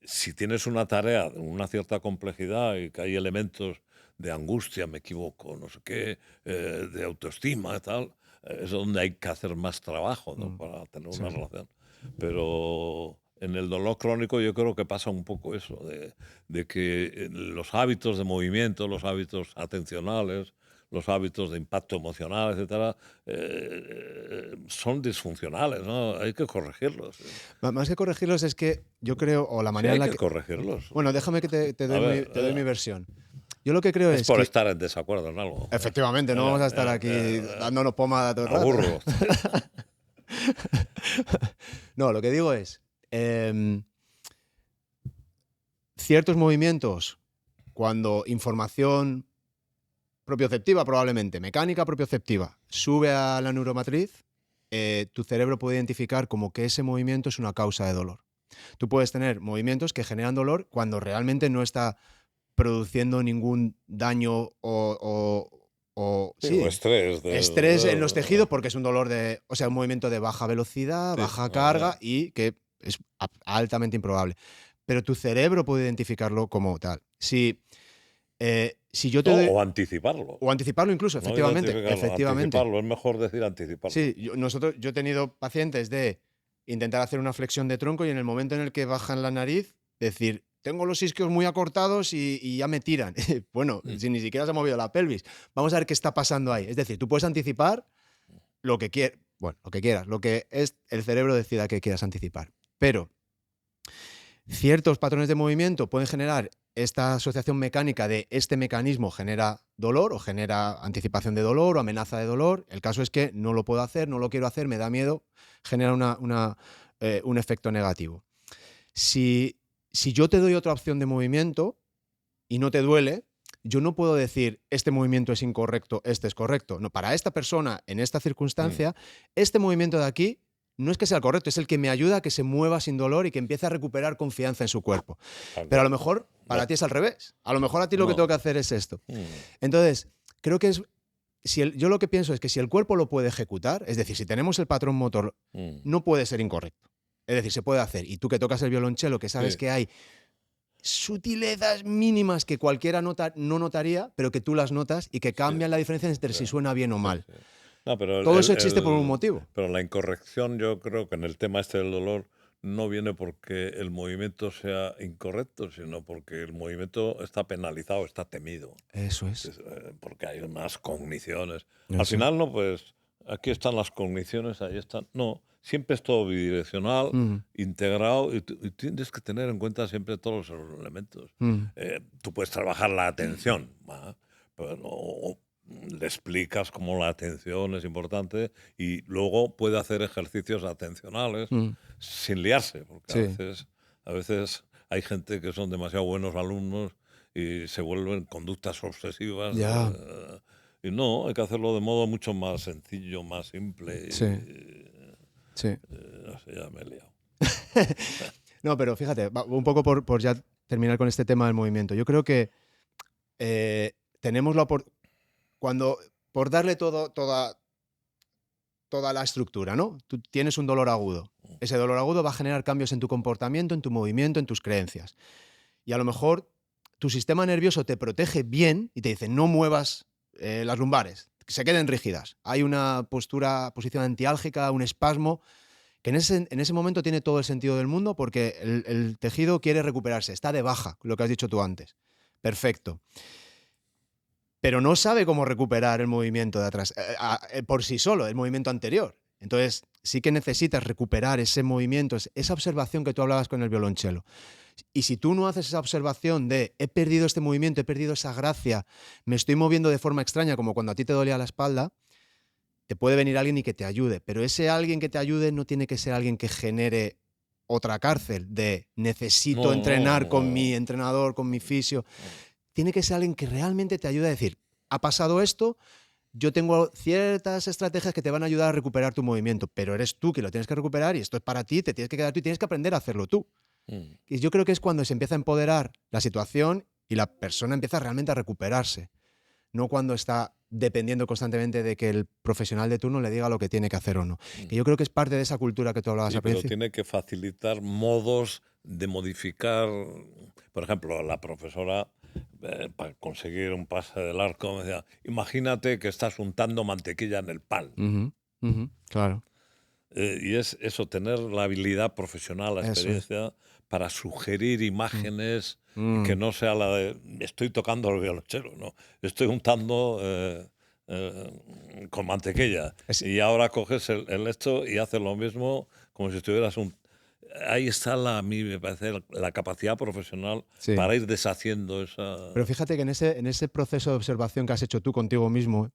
Si tienes una tarea de una cierta complejidad y que hay elementos de angustia, me equivoco, no sé qué, de autoestima y tal, es donde hay que hacer más trabajo, ¿no? Para tener una relación. Pero en el dolor crónico yo creo que pasa un poco eso, de que los hábitos de movimiento, los hábitos atencionales, los hábitos de impacto emocional, etcétera, son disfuncionales, ¿no? Hay que corregirlos. Más que corregirlos es que yo creo, o la manera Sí, en la hay que corregirlos. Bueno, déjame que te doy A ver, mi versión. Yo lo que creo es es por que... estar en desacuerdo en algo. Efectivamente, no vamos a estar aquí dándonos pomada todo el rato. Aburro. No, lo que digo es... ciertos movimientos, cuando información propioceptiva, probablemente, mecánica propioceptiva, sube a la neuromatriz, tu cerebro puede identificar como que ese movimiento es una causa de dolor. Tú puedes tener movimientos que generan dolor cuando realmente no está produciendo ningún daño o estrés. Estrés en los tejidos porque es un dolor un movimiento de baja velocidad, baja carga y que es altamente improbable. Pero tu cerebro puede identificarlo como tal. Si yo te doy... O anticiparlo. O anticiparlo incluso, efectivamente. Anticiparlo, es mejor decir anticiparlo. Sí, yo he tenido pacientes de intentar hacer una flexión de tronco y en el momento en el que bajan la nariz, decir, tengo los isquios muy acortados y ya me tiran. Bueno, si ni siquiera se ha movido la pelvis. Vamos a ver qué está pasando ahí. Es decir, tú puedes anticipar lo que quieras. Bueno, lo que quieras. Lo que es el cerebro decida que quieras anticipar. Pero ciertos patrones de movimiento pueden generar esta asociación mecánica de este mecanismo genera dolor o genera anticipación de dolor o amenaza de dolor. El caso es que no lo puedo hacer, no lo quiero hacer, me da miedo, genera un efecto negativo. Si yo te doy otra opción de movimiento y no te duele, yo no puedo decir este movimiento es incorrecto, este es correcto. No, para esta persona, en esta circunstancia, este movimiento de aquí no es que sea el correcto, es el que me ayuda a que se mueva sin dolor y que empiece a recuperar confianza en su cuerpo. Pero a lo mejor para ti es al revés. A lo mejor a ti lo que tengo que hacer es esto. Entonces, creo que es... yo lo que pienso es que si el cuerpo lo puede ejecutar, es decir, si tenemos el patrón motor, no puede ser incorrecto. Es decir, se puede hacer. Y tú que tocas el violonchelo, que sabes que hay sutilezas mínimas que cualquiera no notaría, pero que tú las notas y que cambian la diferencia entre si suena bien o mal. No, pero todo eso existe por un motivo. Pero la incorrección, yo creo que en el tema este del dolor no viene porque el movimiento sea incorrecto, sino porque el movimiento está penalizado, está temido. Eso es. Porque hay unas cogniciones. Al final, no, pues aquí están las cogniciones, ahí están. No, siempre es todo bidireccional, integrado, y tienes que tener en cuenta siempre todos los elementos. Tú puedes trabajar la atención, pero no... Le explicas cómo la atención es importante y luego puede hacer ejercicios atencionales sin liarse, porque a veces hay gente que son demasiado buenos alumnos y se vuelven conductas obsesivas. Y no, hay que hacerlo de modo mucho más sencillo, más simple. No sé, ya me he liado. No, pero fíjate, un poco por ya terminar con este tema del movimiento. Yo creo que tenemos la oportunidad, por darle toda la estructura, ¿no? Tú tienes un dolor agudo. Ese dolor agudo va a generar cambios en tu comportamiento, en tu movimiento, en tus creencias. Y a lo mejor tu sistema nervioso te protege bien y te dice no muevas las lumbares, que se queden rígidas. Hay una posición antiálgica, un espasmo, que en ese momento tiene todo el sentido del mundo porque el tejido quiere recuperarse, está de baja, lo que has dicho tú antes. Perfecto. Pero no sabe cómo recuperar el movimiento de atrás, por sí solo, el movimiento anterior. Entonces, sí que necesitas recuperar ese movimiento, esa observación que tú hablabas con el violonchelo. Y si tú no haces esa observación de he perdido este movimiento, he perdido esa gracia, me estoy moviendo de forma extraña, como cuando a ti te dolía la espalda, te puede venir alguien y que te ayude, pero ese alguien que te ayude no tiene que ser alguien que genere otra cárcel de necesito No, entrenar con mi no. entrenador, con mi fisio. Tiene que ser alguien que realmente te ayude a decir, ha pasado esto, yo tengo ciertas estrategias que te van a ayudar a recuperar tu movimiento, pero eres tú que lo tienes que recuperar y esto es para ti, te tienes que quedar tú y tienes que aprender a hacerlo tú. Mm. Y yo creo que es cuando se empieza a empoderar la situación y la persona empieza realmente a recuperarse, no cuando está dependiendo constantemente de que el profesional de turno le diga lo que tiene que hacer o no. Que yo creo que es parte de esa cultura que tú hablabas Sí, al pero principio. tiene que facilitar modos de modificar. Por ejemplo, la profesora, para conseguir un pase del arco, me decía, imagínate que estás untando mantequilla en el pan. Ujú, ujú, claro, Y es eso, tener la habilidad profesional, la eso es. experiencia, para sugerir Mm, imágenes que mm. no sea la de estoy tocando el violonchelo, no, estoy untando con mantequilla. Es- Y ahora coges el esto y haces lo mismo como si estuvieras un... Ahí está, a mí me parece, la capacidad profesional sí. para ir deshaciendo esa... Pero fíjate que en ese proceso de observación que has hecho tú contigo mismo,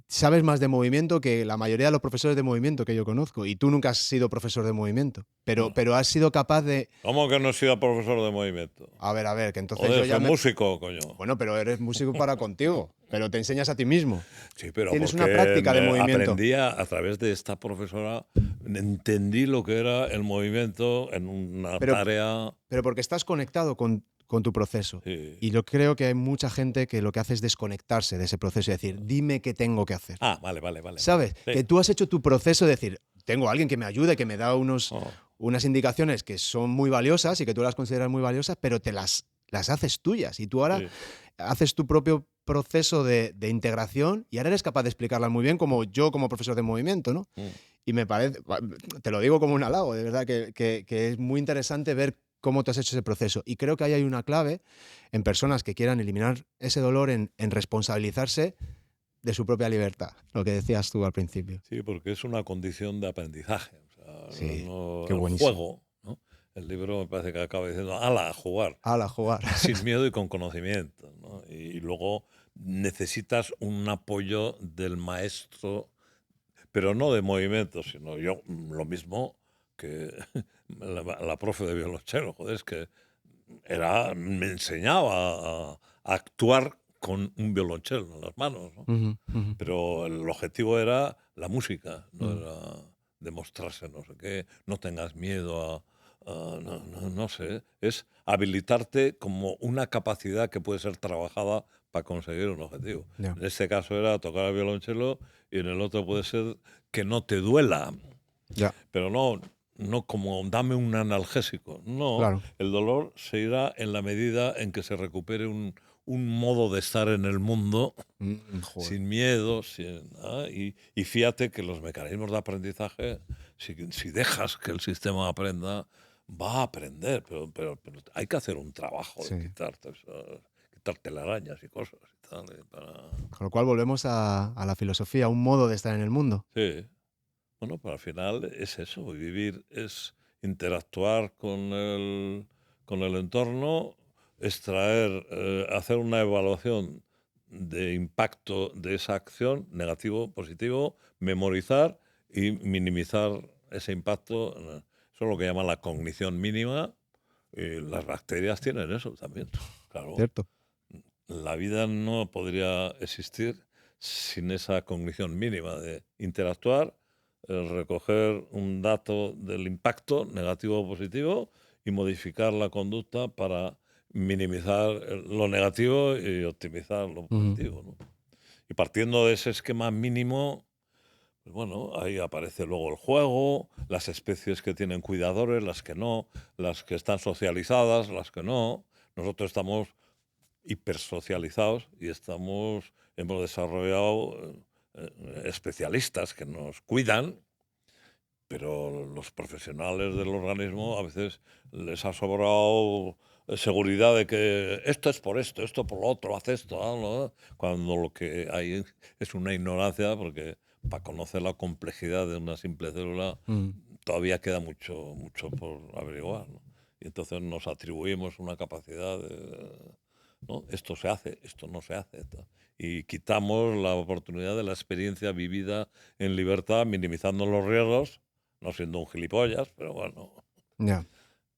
sabes más de movimiento que la mayoría de los profesores de movimiento que yo conozco. Y tú nunca has sido profesor de movimiento, pero has sido capaz de... ¿Cómo que no he sido profesor de movimiento? A ver, que entonces yo Joder, ya soy me... músico, coño. Bueno, pero eres músico para contigo, pero te enseñas a ti mismo. Sí, pero Tienes una porque práctica de movimiento. aprendí a través de esta profesora, entendí lo que era el movimiento en una Pero, tarea. pero porque estás conectado con tu proceso. Sí. Y yo creo que hay mucha gente que lo que hace es desconectarse de ese proceso y decir, dime qué tengo que hacer. Ah, vale. ¿Sabes? Sí. Que tú has hecho tu proceso de decir, tengo a alguien que me ayude, que me da Oh, unas indicaciones que son muy valiosas y que tú las consideras muy valiosas, pero te las haces tuyas. Y tú ahora sí. haces tu propio proceso de integración y ahora eres capaz de explicarlas muy bien como yo como profesor de movimiento, ¿no? Mm. Y me parece, te lo digo como un halago, de verdad, que es muy interesante ver cómo tú has hecho ese proceso. Y creo que ahí hay una clave en personas que quieran eliminar ese dolor en responsabilizarse de su propia libertad, lo que decías tú al principio. Sí, porque es una condición de aprendizaje. O sea, Sí, qué el buenísimo. juego, ¿no? El libro me parece que acaba diciendo, ala, a jugar, Hala, jugar. sin miedo y con conocimiento, ¿no? Y luego necesitas un apoyo del maestro, pero no de movimiento, sino yo lo mismo que la profe de violonchelo, joder, es que me enseñaba a actuar con un violonchelo en las manos, ¿no? Ujú, ujú, Pero el objetivo era la música, no ujú. era demostrarse no sé qué, no tengas miedo no sé, es habilitarte como una capacidad que puede ser trabajada para conseguir un objetivo. Ya, En este caso era tocar el violonchelo y en el otro puede ser que no te duela, ya, pero no como dame un analgésico. No, claro. el dolor se irá en la medida en que se recupere un modo de estar en el mundo Joder. sin miedo. Y fíjate que los mecanismos de aprendizaje, si dejas que el sistema aprenda, va a aprender, pero hay que hacer un trabajo de Sí. quitar telarañas y cosas y tal. Con lo cual volvemos a la filosofía, a un modo de estar en el mundo. Sí. Bueno, pero al final es eso, vivir es interactuar con el entorno, extraer, hacer una evaluación de impacto de esa acción, negativo, positivo, memorizar y minimizar ese impacto. Eso es lo que llaman la cognición mínima. Y las bacterias tienen eso también. Claro, ¿Cierto? la vida no podría existir sin esa cognición mínima de interactuar, recoger un dato del impacto negativo o positivo y modificar la conducta para minimizar lo negativo y optimizar lo Ujú. positivo, ¿no? Y partiendo de ese esquema mínimo, pues bueno, ahí aparece luego el juego, las especies que tienen cuidadores, las que no, las que están socializadas, las que no. Nosotros estamos hipersocializados y hemos desarrollado especialistas que nos cuidan, pero los profesionales del organismo a veces les ha sobrado seguridad de que esto es por esto por lo otro, haz esto, hazlo, cuando lo que hay es una ignorancia, porque para conocer la complejidad de una simple célula Mm. todavía queda mucho por averiguar, ¿no? Y entonces nos atribuimos una capacidad ¿no? Esto se hace, esto no se hace. Y quitamos la oportunidad de la experiencia vivida en libertad, minimizando los riesgos, no siendo un gilipollas, pero bueno. Ya.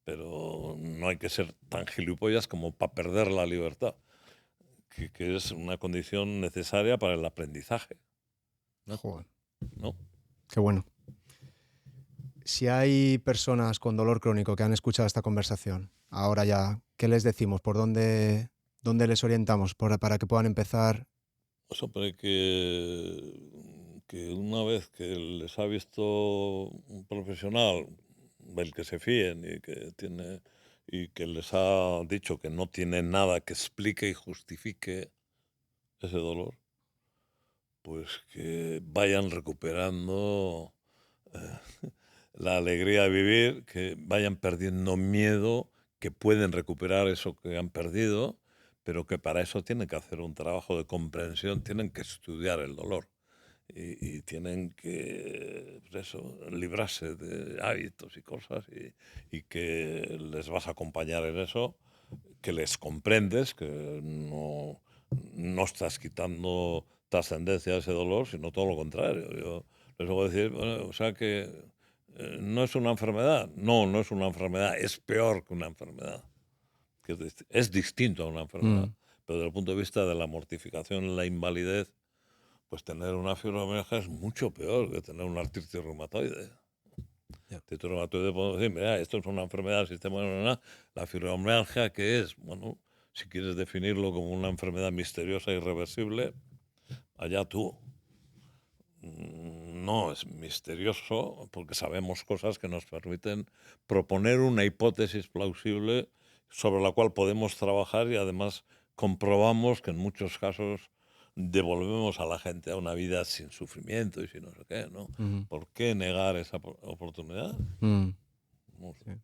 Pero no hay que ser tan gilipollas como para perder la libertad, que es una condición necesaria para el aprendizaje, Joder, ¿no? qué bueno. Si hay personas con dolor crónico que han escuchado esta conversación, ahora ya, ¿qué les decimos? ¿Por dónde les orientamos para que puedan empezar? Eso, pero que una vez que les ha visto un profesional del que se fíen y que les ha dicho que no tiene nada que explique y justifique ese dolor, pues que vayan recuperando la alegría de vivir, que vayan perdiendo miedo, que pueden recuperar eso que han perdido, pero que para eso tienen que hacer un trabajo de comprensión, tienen que estudiar el dolor y tienen que, pues eso, librarse de hábitos y cosas y que les vas a acompañar en eso, que les comprendes, que no estás quitando trascendencia a ese dolor, sino todo lo contrario. Yo les voy a decir, bueno, o sea que no es una enfermedad. No, no es una enfermedad, es peor que una enfermedad. Que es distinto a una enfermedad. Pero desde el punto de vista de la mortificación, la invalidez, pues tener una fibromialgia es mucho peor que tener una artritis reumatoide. Ya. Artritis reumatoide podemos decir, mira, esto es una enfermedad del sistema neuronal. La fibromialgia, ¿qué es? Bueno, si quieres definirlo como una enfermedad misteriosa e irreversible, allá tú. No es misterioso porque sabemos cosas que nos permiten proponer una hipótesis plausible sobre la cual podemos trabajar y además comprobamos que en muchos casos devolvemos a la gente a una vida sin sufrimiento y sin no sé qué, ¿no? ¿Por qué negar esa oportunidad? No sé.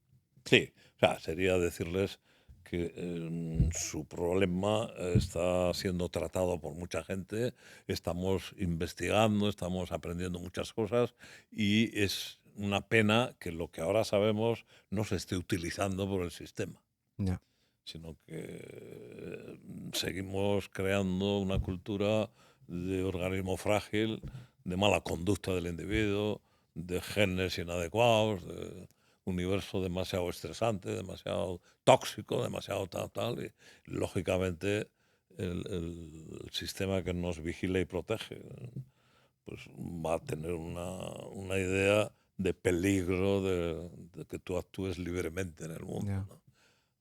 Sí. Sí, o sea, sería decirles que su problema está siendo tratado por mucha gente, estamos investigando, estamos aprendiendo muchas cosas y es una pena que lo que ahora sabemos no se esté utilizando por el sistema, Ya. sino que seguimos creando una cultura de organismo frágil, de mala conducta del individuo, de genes inadecuados, de universo demasiado estresante, demasiado tóxico, demasiado tal, y lógicamente el sistema que nos vigila y protege pues va a tener una idea de peligro de que tú actúes libremente en el mundo, Ya.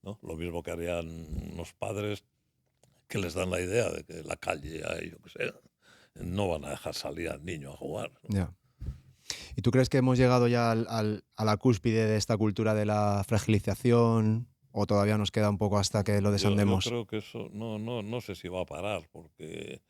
¿no? Lo mismo que harían unos padres que les dan la idea de que la calle hay, yo qué sé, no van a dejar salir al niño a jugar, ¿no? Ya. ¿Y tú crees que hemos llegado ya a la cúspide de esta cultura de la fragilización o todavía nos queda un poco hasta que lo Yo desandemos? creo que eso no sé si va a parar, porque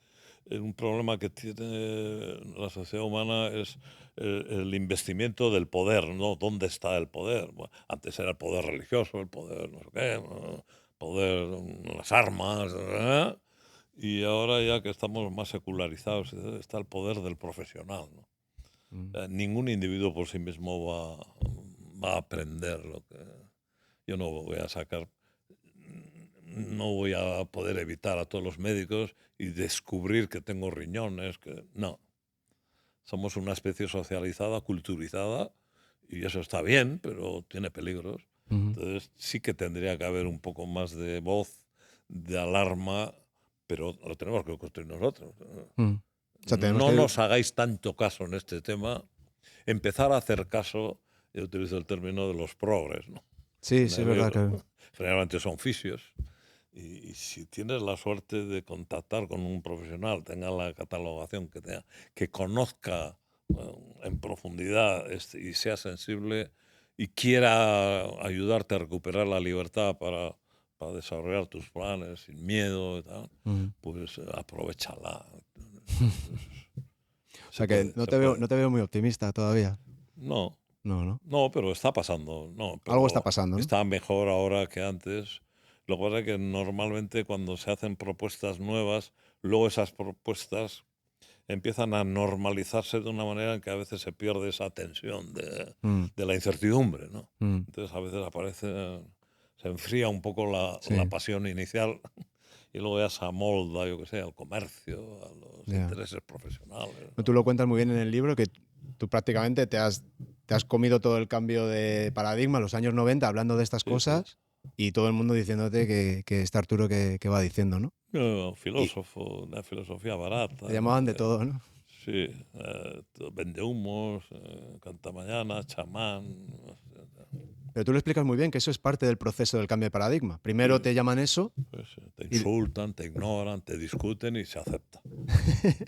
un problema que tiene la sociedad humana es el investimiento del poder, ¿no? ¿Dónde está el poder? Bueno, antes era el poder religioso, el poder no sé qué, ¿no? Poder, las armas, ¿eh? Y ahora ya que estamos más secularizados, está el poder del profesional, ¿no? Ningún individuo por sí mismo va a aprender lo que... Yo no voy a sacar, no voy a poder evitar a todos los médicos y descubrir que tengo riñones, que no. Somos una especie socializada, culturizada, y eso está bien, pero tiene peligros. Entonces sí que tendría que haber un poco más de voz, de alarma, pero lo tenemos que construir nosotros. O sea, tenemos No que... nos hagáis tanto caso en este tema. Empezar a hacer caso, yo utilizo el término de los progres, ¿no? Sí, En sí, es el verdad que... libro. Generalmente son fisios. Y si tienes la suerte de contactar con un profesional, tenga la catalogación que tenga, que conozca en profundidad y sea sensible y quiera ayudarte a recuperar la libertad para desarrollar tus planes sin miedo y tal, pues aprovechala. O sea, que Se puede. no te veo muy optimista todavía. No, No, ¿no? no, pero está pasando. No, Algo está pero pasando, ¿no? está mejor ahora que antes. Lo que pasa es que normalmente cuando se hacen propuestas nuevas, luego esas propuestas empiezan a normalizarse de una manera en que a veces se pierde esa tensión de la incertidumbre, ¿no? Entonces a veces aparece, se enfría un poco la Sí. pasión inicial y luego ya se amolda, yo que sé, al comercio, a los intereses profesionales, ¿no? Tú lo cuentas muy bien en el libro, que tú prácticamente te has comido todo el cambio de paradigma, los años 90, hablando de estas cosas, y todo el mundo diciéndote que está Arturo que va diciendo, ¿no? Filósofo, una filosofía barata. Te llamaban de todo, ¿no? Sí, vendehumos, cantamañana, chamán. Pero tú lo explicas muy bien, que eso es parte del proceso del cambio de paradigma. Primero te llaman eso. Pues, te insultan, te ignoran, te discuten y se acepta.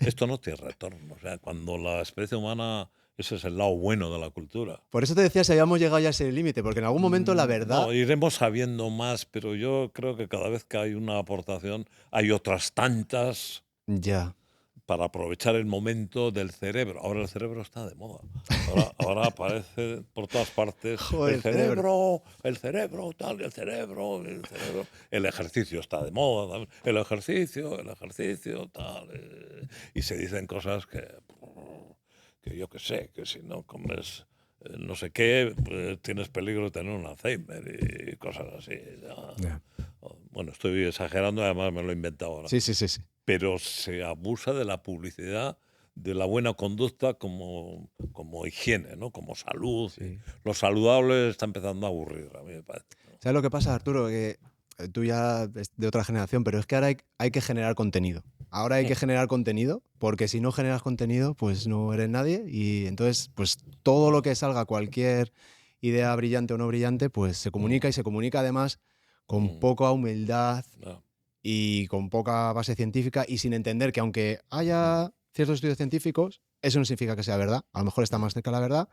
Esto no tiene retorno. O sea, cuando la especie humana, ese es el lado bueno de la cultura. Por eso te decía si habíamos llegado ya a ese límite, porque en algún momento la verdad... No, iremos sabiendo más, pero yo creo que cada vez que hay una aportación, hay otras tantas... Ya. Para aprovechar el momento del cerebro. Ahora el cerebro está de moda. Ahora aparece por todas partes. Joder, el cerebro, tal, el cerebro. El ejercicio está de moda también. El ejercicio, tal. Y se dicen cosas que yo qué sé, que si no comes no sé qué, pues tienes peligro de tener un Alzheimer y cosas así. Yeah. Bueno, estoy exagerando, además me lo he inventado ahora. Sí. Pero se abusa de la publicidad, de la buena conducta como higiene, ¿no? Como salud. Sí. Lo saludable está empezando a aburrir, a mí me parece, ¿no? ¿Sabes lo que pasa, Arturo? Que tú ya es de otra generación, pero es que ahora hay que generar contenido. Ahora hay que generar contenido, porque si no generas contenido, pues no eres nadie. Y entonces, pues todo lo que salga, cualquier idea brillante o no brillante, pues se comunica y se comunica además con poca humildad. Y con poca base científica y sin entender que aunque haya ciertos estudios científicos, eso no significa que sea verdad. A lo mejor está más cerca de la verdad,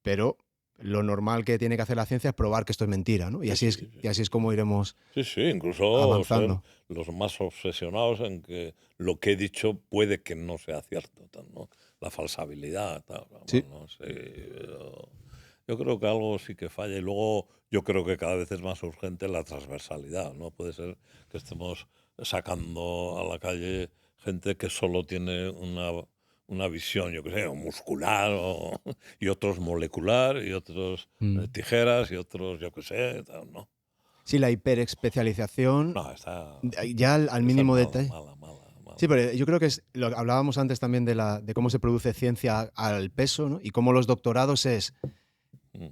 pero lo normal que tiene que hacer la ciencia es probar que esto es mentira, ¿no? Y así es como iremos incluso avanzando. Los más obsesionados en que lo que he dicho puede que no sea cierto, ¿no? La falsabilidad, tal, Sí. No sé, yo creo que algo sí que falla y luego yo creo que cada vez es más urgente la transversalidad. No puede ser que estemos sacando a la calle gente que solo tiene una visión, yo qué sé, muscular y otros molecular y otros tijeras y otros, yo qué sé, tal, ¿no? Sí, la hiperespecialización Está ya al mínimo detalle. Mala. Sí, pero yo creo que hablábamos antes también de cómo se produce ciencia al peso, ¿no? Y cómo los doctorados es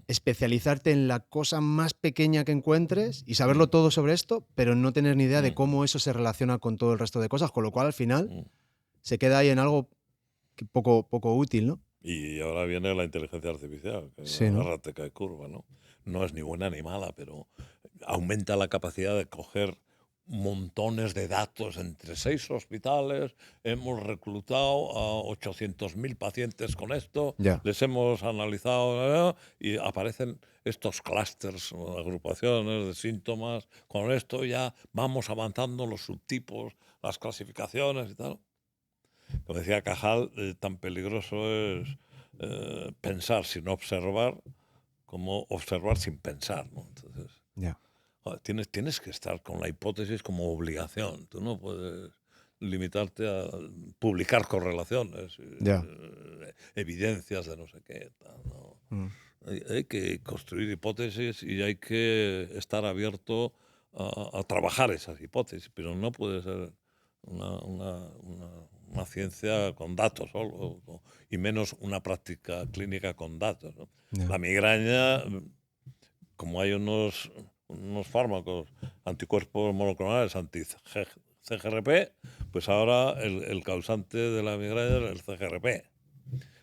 especializarte en la cosa más pequeña que encuentres y saberlo todo sobre esto, pero no tener ni idea de cómo eso se relaciona con todo el resto de cosas, con lo cual al final se queda ahí en algo poco útil, ¿no? Y ahora viene la inteligencia artificial, que sí, ¿no? agárrate que hay curva, ¿no? No es ni buena ni mala, pero aumenta la capacidad de coger montones de datos entre 6 hospitales, hemos reclutado a 800.000 pacientes con esto, les hemos analizado y aparecen estos clústeres, agrupaciones de síntomas, con esto ya vamos avanzando los subtipos, las clasificaciones y tal. Como decía Cajal, tan peligroso es pensar sin observar como observar sin pensar, ¿no? Entonces, tienes que estar con la hipótesis como obligación. Tú no puedes limitarte a publicar correlaciones, evidencias de no sé qué. Tal, ¿no? Hay que construir hipótesis y hay que estar abierto a trabajar esas hipótesis, pero no puede ser una ciencia con datos solo, y menos una práctica clínica con datos, ¿no? La migraña, como hay unos fármacos, anticuerpos monoclonales, anti-CGRP, pues ahora el causante de la migraña es el CGRP.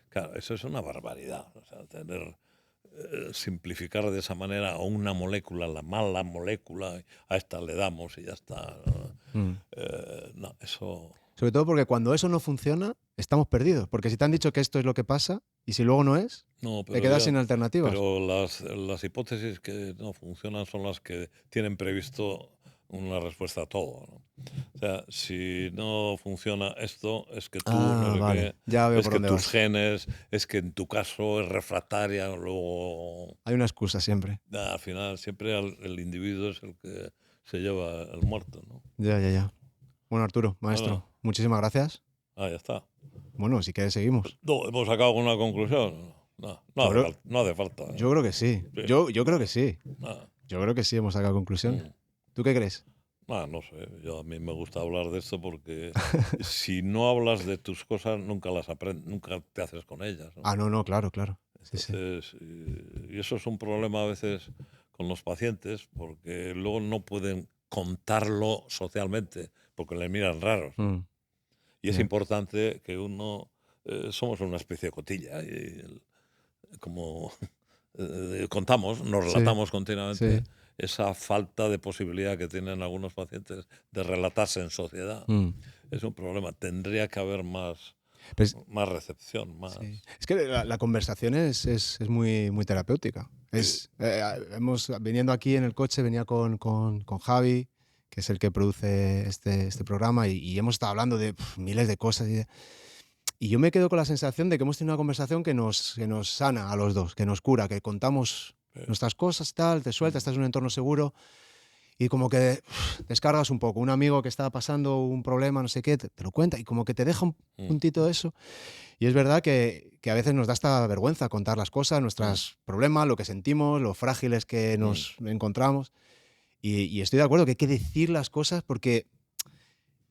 Claro, eso es una barbaridad. O sea, simplificar de esa manera a una molécula, la mala molécula, a esta le damos y ya está. No, eso... Sobre todo porque cuando eso no funciona, estamos perdidos. Porque si te han dicho que esto es lo que pasa, y si luego no es, te quedas sin alternativas. Pero las hipótesis que no funcionan son las que tienen previsto una respuesta a todo, ¿no? O sea, si no funciona esto, es que tú, ya es que tus genes, es que en tu caso es refractaria, luego... Hay una excusa siempre. Al final, siempre el individuo es el que se lleva el muerto, ¿no? Ya. Bueno, Arturo, maestro, muchísimas gracias. Ya está. Bueno, si quieres seguimos. No, ¿hemos sacado alguna conclusión? No hace falta. ¿eh? Yo creo que sí. Yo creo que sí. Yo creo que sí hemos sacado conclusión. ¿Tú qué crees? No sé, a mí me gusta hablar de esto porque si no hablas de tus cosas nunca las aprendes, nunca te haces con ellas, ¿no? No, claro, claro. Sí, sí. Entonces, y eso es un problema a veces con los pacientes porque luego no pueden contarlo socialmente porque le miran raros. Mm, Y es ya. importante que uno, somos una especie de cotilla, como contamos, nos Sí, relatamos continuamente sí. esa falta de posibilidad que tienen algunos pacientes de relatarse en sociedad. Mm. Es un problema. Tendría que haber Pues, más recepción, más... sí. Es que la conversación es muy, muy terapéutica. Sí, Viniendo aquí en el coche, venía con Javi, que es el que produce este programa, y hemos estado hablando de miles de cosas. Y yo me quedo con la sensación de que hemos tenido una conversación que nos sana a los dos, que nos cura, que contamos sí. nuestras cosas, tal, te sueltas, estás en un entorno seguro y como que descargas un poco. Un amigo que está pasando un problema, no sé qué, te lo cuenta y como que te deja un puntito de eso. Y es verdad que a veces nos da esta vergüenza contar las cosas, nuestros problemas, lo que sentimos, lo frágiles que nos encontramos. Y estoy de acuerdo que hay que decir las cosas porque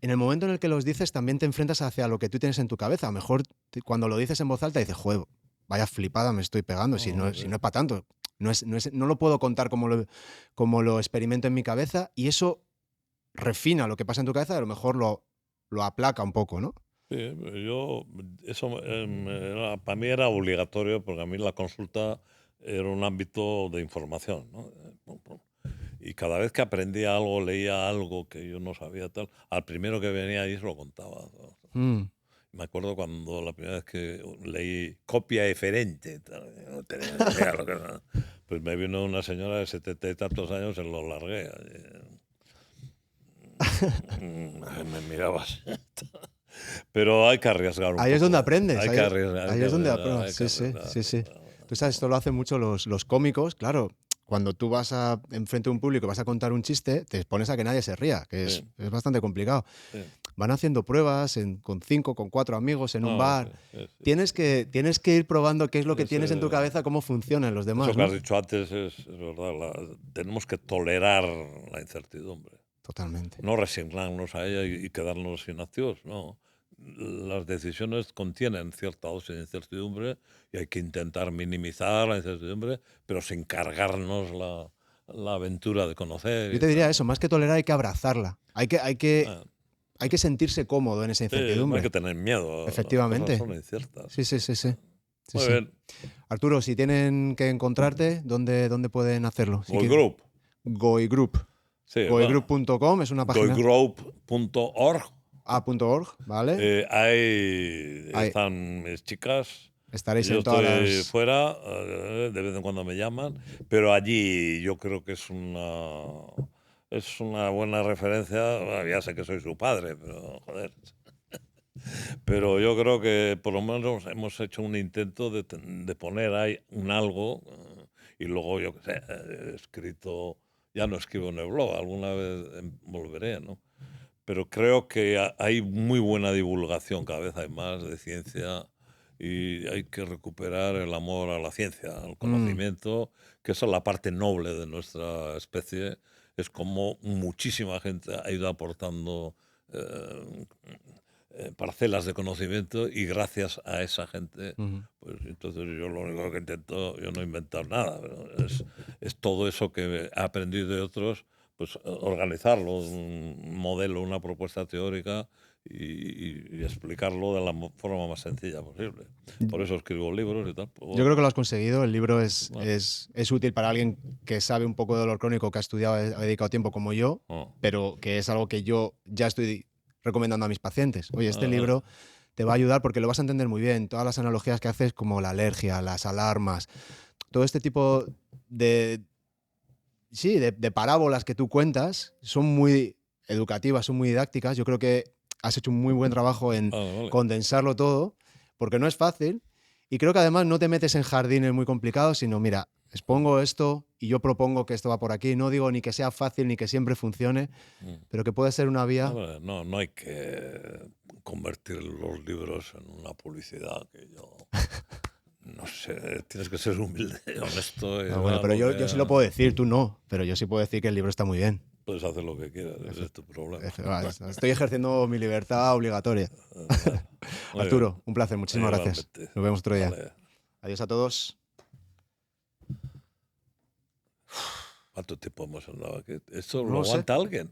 en el momento en el que los dices también te enfrentas hacia lo que tú tienes en tu cabeza. A lo mejor cuando lo dices en voz alta dices, joder, vaya flipada me estoy pegando, si no, Sí. si no es para tanto. No lo puedo contar como lo experimento en mi cabeza y eso refina lo que pasa en tu cabeza y a lo mejor lo aplaca un poco, ¿no? Sí, eso para mí era obligatorio porque a mí la consulta era un ámbito de información, ¿no? Y cada vez que aprendía algo, leía algo que yo no sabía tal, al primero que venía ahí se lo contaba, ¿no? Mm. Me acuerdo cuando la primera vez que leí copia eferente, no tenía ni idea lo que era. Pues me vino una señora de 70 y tantos años, se lo largué. Me mirabas. Pero hay que arriesgar un Ahí es poco. donde aprendes. Hay que arriesgar. Ahí es donde aprendes. Sí, sí, sí, sí. Tú sabes, esto lo hacen mucho los cómicos. Claro, cuando tú vas enfrente de un público y vas a contar un chiste, te expones a que nadie se ría, que es bastante complicado. Sí. Van haciendo pruebas con 5, con 4 amigos en un bar. Sí. Tienes que ir probando qué es lo que tienes en tu cabeza, cómo funcionan los demás, Eso que ¿no? has dicho antes es verdad. Tenemos que tolerar la incertidumbre. Totalmente. No resignarnos a ella y quedarnos inactivos, no. Las decisiones contienen cierta dosis de incertidumbre y hay que intentar minimizar la incertidumbre, pero sin cargarnos la aventura de conocer. Yo Y te diría tal. eso, más que tolerar hay que abrazarla. Hay Ah, que sentirse cómodo en esa sí, no hay incertidumbre. que tener miedo. Las cosas Efectivamente. son inciertas. Sí, sí, sí, sí. Sí, Muy sí. bien. Arturo, si tienen que encontrarte, ¿dónde pueden hacerlo? Goy Group. Goy Group. Sí, Goygroup.com es una página. goygroup.org. A.org, ¿vale? Ahí Ahí están mis chicas. estaréis Yo en todas estoy las... fuera, de vez en cuando me llaman, pero allí yo creo que es una buena referencia. Bueno, ya sé que soy su padre, pero joder. Pero yo creo que por lo menos hemos hecho un intento de poner ahí un algo y luego yo qué sé, he escrito, ya no escribo en el blog, alguna vez volveré, ¿no? Pero creo que hay muy buena divulgación, cada vez hay más de ciencia y hay que recuperar el amor a la ciencia, al conocimiento, que esa es la parte noble de nuestra especie. Es como muchísima gente ha ido aportando parcelas de conocimiento y gracias a esa gente, pues entonces yo lo único que intento, yo no he inventado nada, pero es todo eso que he aprendido de otros, pues organizarlo, un modelo, una propuesta teórica y explicarlo de la forma más sencilla posible. Por eso escribo libros y tal. Pues, Yo creo que lo has conseguido. El libro es bueno, útil para alguien que sabe un poco de dolor crónico, que ha estudiado, ha dedicado tiempo como yo, no. pero que es algo que yo ya estoy recomendando a mis pacientes. Oye, este Vale. libro te va a ayudar porque lo vas a entender muy bien. Todas las analogías que haces, como la alergia, las alarmas, todo este tipo de parábolas que tú cuentas son muy educativas, son muy didácticas. Yo creo que has hecho un muy buen trabajo en Vale. condensarlo todo, porque no es fácil. Y creo que además no te metes en jardines muy complicados, sino, mira, expongo esto y yo propongo que esto va por aquí. No digo ni que sea fácil ni que siempre funcione, pero que puede ser una vía. No hay que convertir los libros en una publicidad que yo... No sé, tienes que ser humilde, honesto. Bueno, pero yo sí lo puedo decir, tú no, pero yo sí puedo decir que el libro está muy bien. Puedes hacer lo que quieras, ese es tu problema. Estoy ejerciendo mi libertad obligatoria. Arturo, un placer, muchísimas gracias. Nos vemos otro día. Vale. Adiós a todos. ¿Cuánto tiempo hemos andado aquí? ¿Esto No lo sé. aguanta alguien?